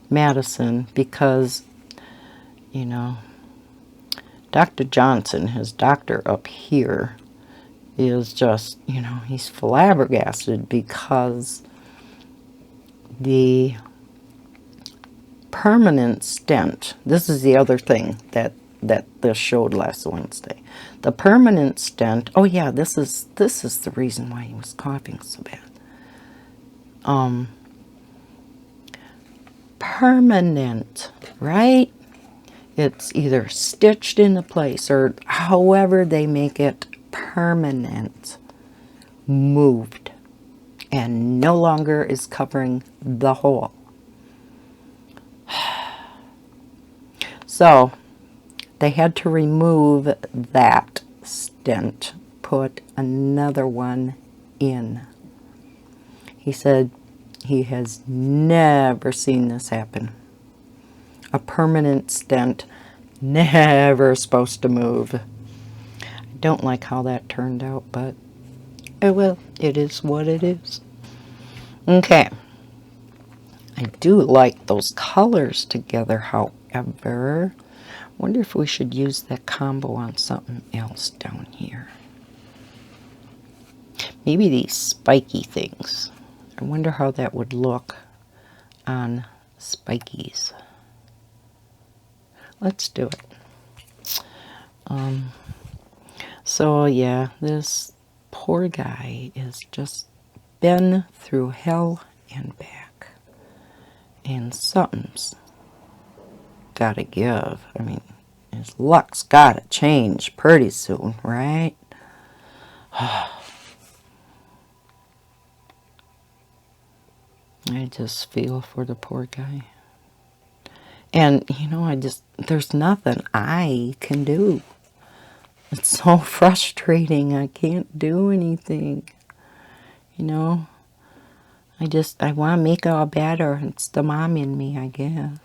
Madison, because, you know, Dr. Johnson, his doctor up here, is just, you know, he's flabbergasted because the permanent stent, this is the other thing that this showed last Wednesday. The permanent stent, oh yeah, this is the reason why he was coughing so bad. permanent, right? It's either stitched into place or however they make it permanent, moved, and no longer is covering the hole. So they had to remove that stent, put another one in. He said he has never seen this happen. A permanent stent, never supposed to move. I don't like how that turned out, but oh well, it is what it is. Okay. I do like those colors together, however. Wonder if we should use that combo on something else down here. Maybe these spiky things. I wonder how that would look on spikies. Let's do it. So yeah, this poor guy has just been through hell and back. And something's gotta give. I mean, his luck's gotta change pretty soon, right? I just feel for the poor guy. And, you know, there's nothing I can do. It's so frustrating. I can't do anything. You know? I want to make it all better. It's the mom in me, I guess.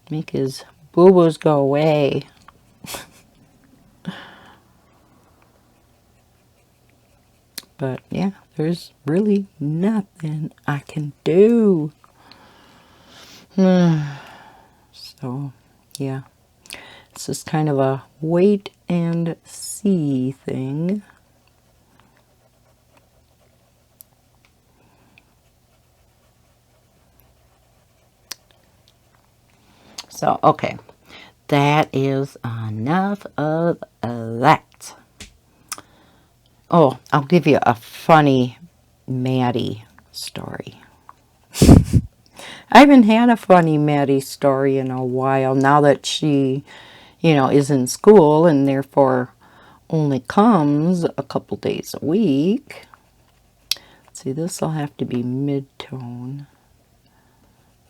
Make his boo-boos go away. But, yeah, there's really nothing I can do. So, yeah. It's just kind of a wait and see thing. So, okay. That is enough of that. Oh, I'll give you a funny Maddie story. I haven't had a funny Maddie story in a while now that she, you know, is in school and therefore only comes a couple days a week. See, this will have to be mid-tone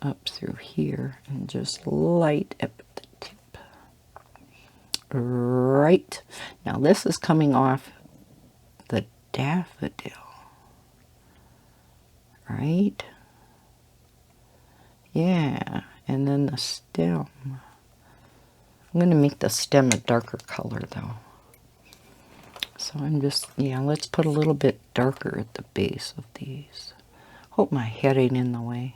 up through here and just light at the tip. Right. Now this is coming off the daffodil. Right? Yeah. And then the stem. I'm going to make the stem a darker color though. So I'm just, yeah, let's put a little bit darker at the base of these. Hope my head ain't in the way.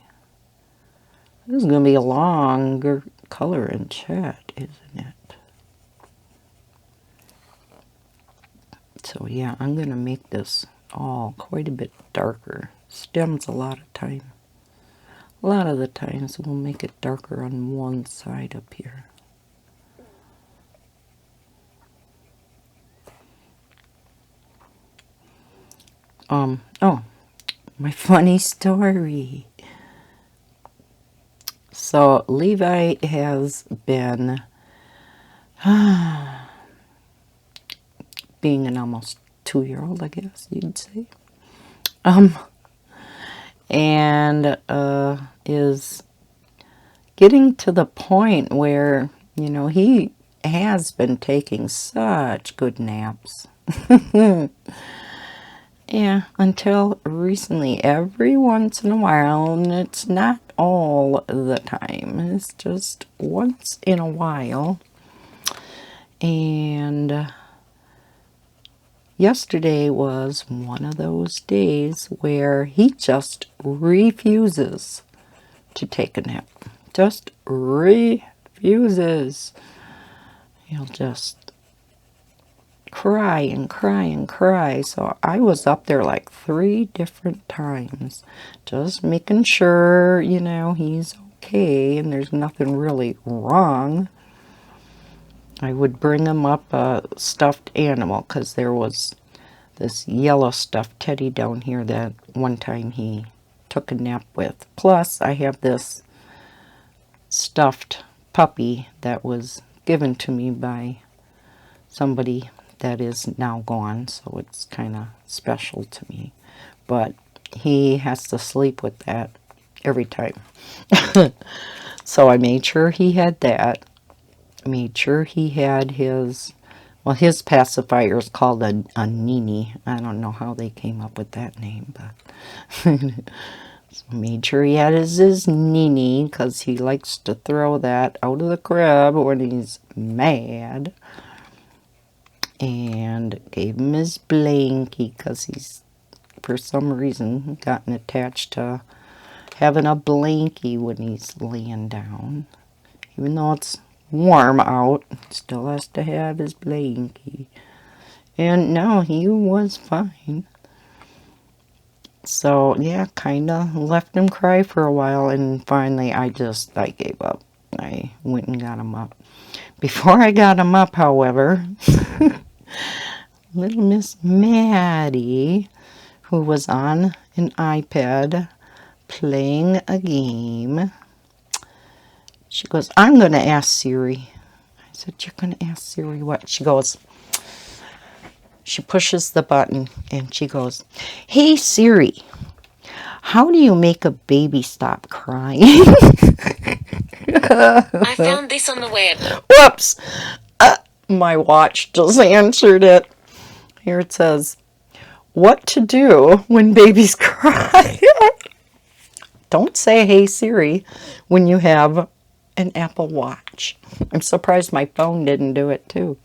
This is going to be a longer color in chat, isn't it? So yeah, I'm going to make this all quite a bit darker. Stems a lot of time. A lot of the times we'll make it darker on one side up here. Oh, my funny story. So Levi has been being an almost 2-year-old, I guess you'd say. And is getting to the point where, you know, he has been taking such good naps. Yeah, until recently, every once in a while, and it's not all the time, it's just once in a while. And yesterday was one of those days where he just refuses to take a nap. Just refuses. He'll just cry and cry and cry. So I was up there like 3 different times, just making sure, you know, he's okay and there's nothing really wrong. I would bring him up a stuffed animal because there was this yellow stuffed teddy down here that one time he took a nap with. Plus, I have this stuffed puppy that was given to me by somebody that is now gone, so it's kind of special to me. But he has to sleep with that every time. So I made sure he had that. Made sure he had his, well, his pacifier is called a Nini. I don't know how they came up with that name, but so made sure he had his Nini, because he likes to throw that out of the crib when he's mad. And gave him his blankie, because he's, for some reason, gotten attached to having a blankie when he's laying down. Even though it's warm out, still has to have his blankie. And no, he was fine. So, yeah, kind of left him cry for a while, and finally I gave up. I went and got him up. Before I got him up, however, little Miss Maddie, who was on an iPad playing a game, she goes, I'm going to ask Siri. I said, you're going to ask Siri what? She goes, she pushes the button and she goes, hey Siri, how do you make a baby stop crying? I found this on the web. Whoops! My watch just answered it. Here it says, what to do when babies cry. Don't say, hey Siri, when you have an Apple Watch. I'm surprised my phone didn't do it too.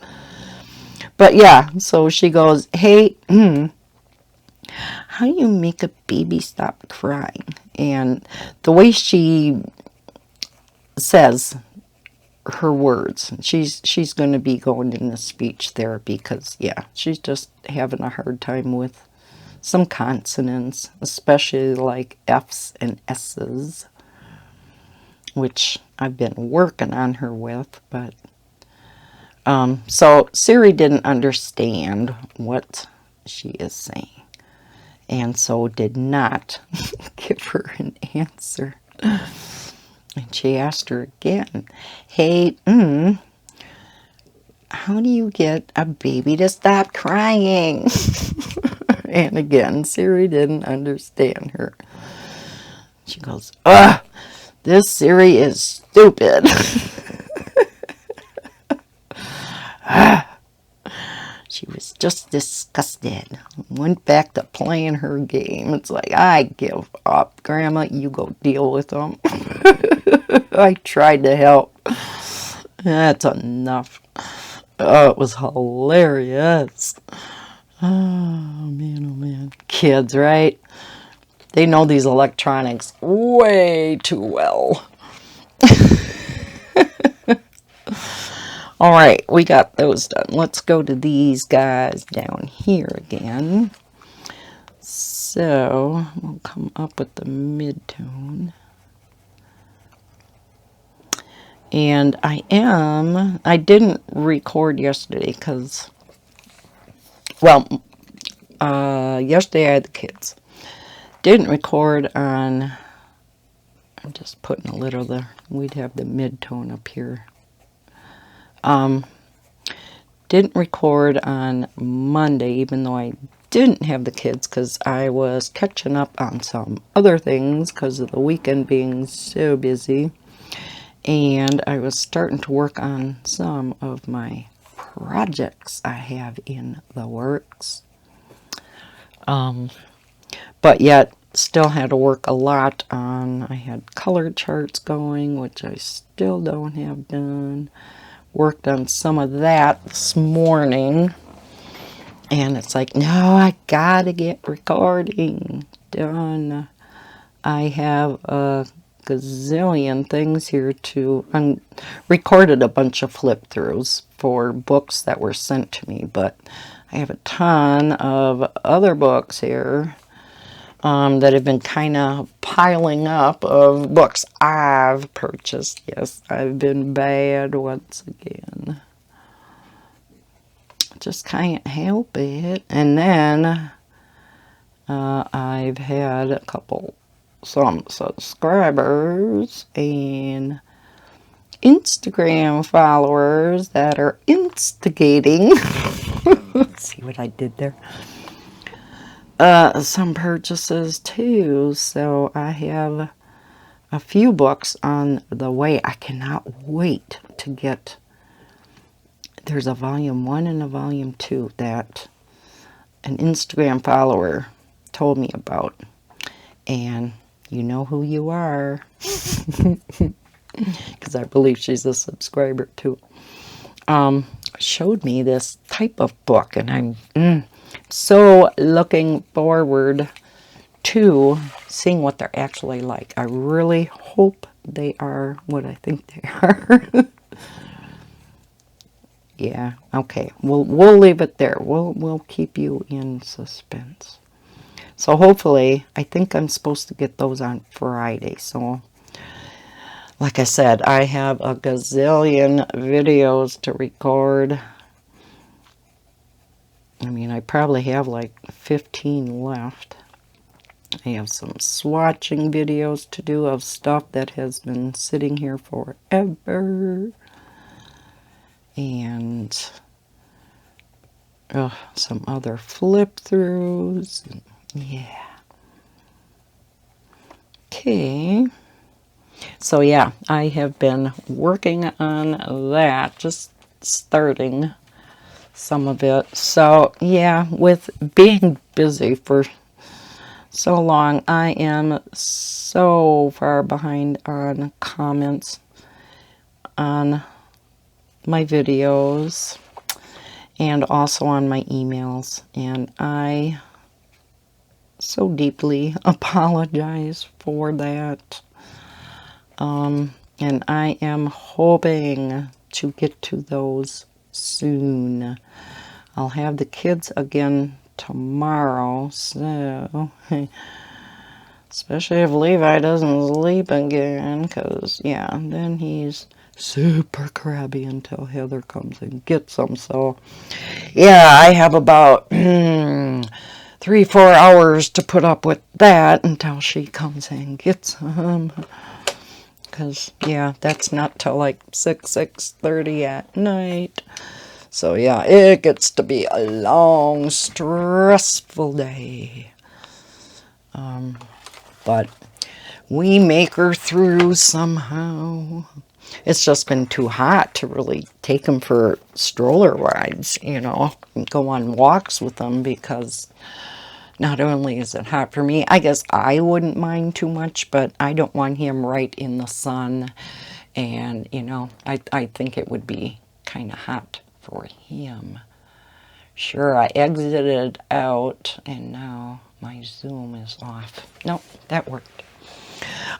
But yeah, so she goes, hey, how do you make a baby stop crying? And the way she says her words, she's going to be going into speech therapy, because yeah, she's just having a hard time with some consonants, especially like F's and S's, which I've been working on her with. But so Siri didn't understand what she is saying, and so did not give her an answer. And she asked her again, hey, how do you get a baby to stop crying? And again, Siri didn't understand her. She goes, ugh, this Siri is stupid. She was just disgusted. Went back to playing her game. It's like, I give up, Grandma. You go deal with them. I tried to help. That's enough. Oh, it was hilarious. Oh, man, oh, man. Kids, right? They know these electronics way too well. All right, we got those done. Let's go to these guys down here again. So we'll come up with the mid-tone. And I didn't record yesterday because, well, yesterday I had the kids. Didn't record on, I'm just putting a little there. We'd have the mid-tone up here. Didn't record on Monday, even though I didn't have the kids, because I was catching up on some other things because of the weekend being so busy. And I was starting to work on some of my projects I have in the works. But yet, still had to work a lot on, I had color charts going, which I still don't have done. Worked on some of that this morning. And it's like, no, I gotta get recording done. I have a gazillion things here to... recorded a bunch of flip-throughs for books that were sent to me, but I have a ton of other books here that have been kind of piling up of books I've purchased. Yes, I've been bad once again. Just can't help it. And then I've had a couple some subscribers and Instagram followers that are instigating. Let's see what I did there. Some purchases too. So I have a few books on the way. I cannot wait to get. There's a volume 1 and a volume 2 that an Instagram follower told me about. And you know who you are. Because I believe she's a subscriber too. Showed me this type of book, and I'm so looking forward to seeing what they're actually like. I really hope they are what I think they are. Yeah, okay. We'll leave it there. We'll keep you in suspense. So hopefully, I think I'm supposed to get those on Friday. So like I said, I have a gazillion videos to record. I mean, I probably have like 15 left. I have some swatching videos to do of stuff that has been sitting here forever. And some other flip-throughs. Yeah. Okay. So yeah, I have been working on that, just starting some of it. So yeah, with being busy for so long, I am so far behind on comments on my videos and also on my emails, and I so deeply apologize for that. And I am hoping to get to those soon. I'll have the kids again tomorrow, so especially if Levi doesn't sleep again, because yeah, then he's super crabby until Heather comes and gets him. So yeah, I have about 3-4 hours to put up with that until she comes and gets him. Because, yeah, that's not till like 6:30 at night. So, yeah, it gets to be a long, stressful day. But we make her through somehow. It's just been too hot to really take them for stroller rides, you know, and go on walks with them, because not only is it hot for me, I guess I wouldn't mind too much, but I don't want him right in the sun. And, you know, I think it would be kind of hot for him. Sure, I exited out, and now my Zoom is off. Nope, that worked.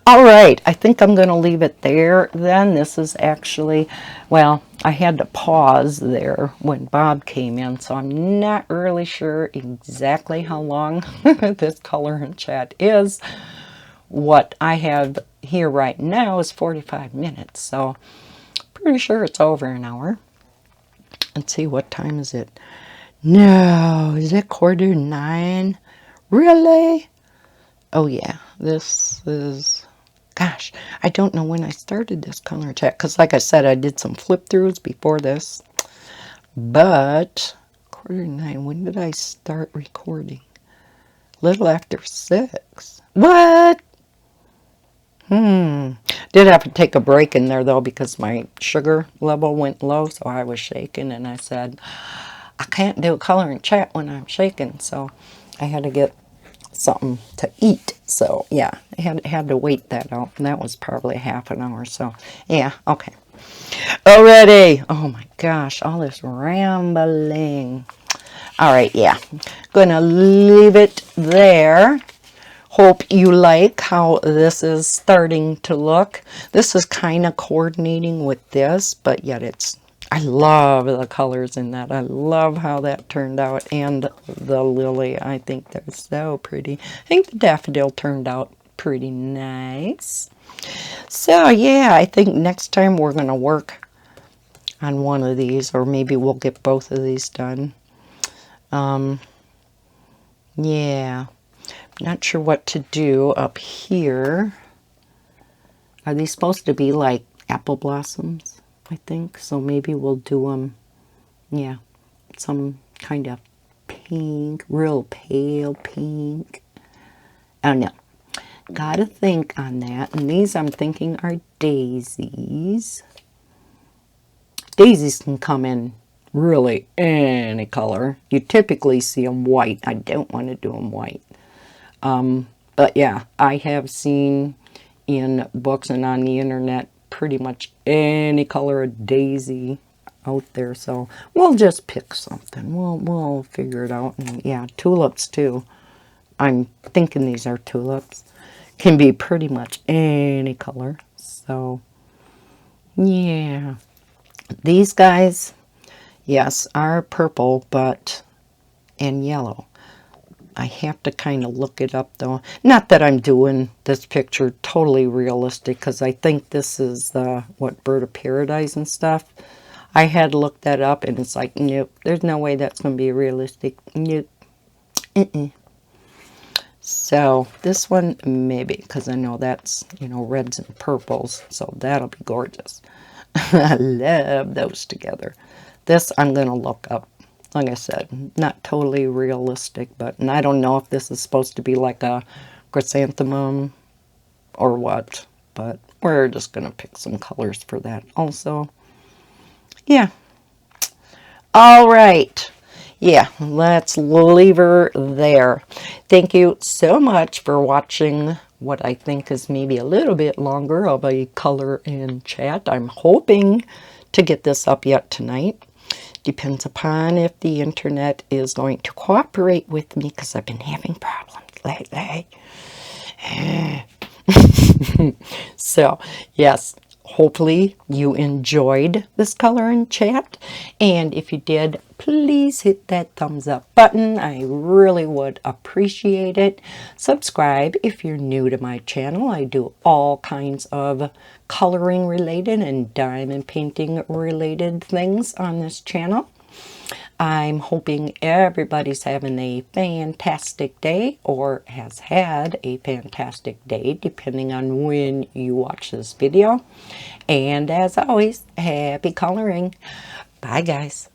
All right, I think I'm going to leave it there then. This is actually, well, I had to pause there when Bob came in, so I'm not really sure exactly how long this color and chat is. What I have here right now is 45 minutes, so pretty sure it's over an hour. Let's see, what time is it? No, is it 9:15? Really? Oh yeah, this is... Gosh, I don't know when I started this color chat, because like I said, I did some flip-throughs before this. But 9:15, when did I start recording? Little after 6. What? Did have to take a break in there, though, because my sugar level went low, so I was shaking, and I said, I can't do a color and chat when I'm shaking, so I had to get something to eat. So yeah, I had to wait that out, and that was probably half an hour. So yeah, okay. Alrighty. Oh my gosh, all this rambling. All right, yeah, gonna leave it there. Hope you like how this is starting to look. This is kind of coordinating with this, but yet it's... I love the colors in that. I love how that turned out. And the lily, I think they're so pretty. I think the daffodil turned out pretty nice. So yeah, I think next time we're going to work on one of these, or maybe we'll get both of these done. Yeah. Not sure what to do up here. Are these supposed to be like apple blossoms? I think. So maybe we'll do them, yeah, some kind of pink, real pale pink. I don't know. Gotta think on that. And these I'm thinking are daisies. Daisies can come in really any color. You typically see them white. I don't want to do them white. But yeah, I have seen in books and on the internet pretty much any color of daisy out there. So we'll just pick something. We'll figure it out. And yeah, tulips too. I'm thinking these are tulips. Can be pretty much any color. So yeah. These guys, yes, are purple, but and yellow. I have to kind of look it up though. Not that I'm doing this picture totally realistic, because I think this is what, Bird of Paradise and stuff. I had looked that up and it's like, nope, there's no way that's going to be realistic. Nope. So this one maybe, because I know that's, reds and purples, so that'll be gorgeous. I love those together. This I'm going to look up. Like I said, not totally realistic, and I don't know if this is supposed to be like a chrysanthemum or what, but we're just going to pick some colors for that also. Yeah. All right. Yeah, let's leave her there. Thank you so much for watching what I think is maybe a little bit longer of a color and chat. I'm hoping to get this up yet tonight. Depends upon if the internet is going to cooperate with me, because I've been having problems lately. So, yes, hopefully you enjoyed this color and chat. And if you did, please hit that thumbs up button. I really would appreciate it. Subscribe if you're new to my channel. I do all kinds of coloring related and diamond painting related things on this channel. I'm hoping everybody's having a fantastic day, or has had a fantastic day, depending on when you watch this video. And as always, happy coloring. Bye, guys.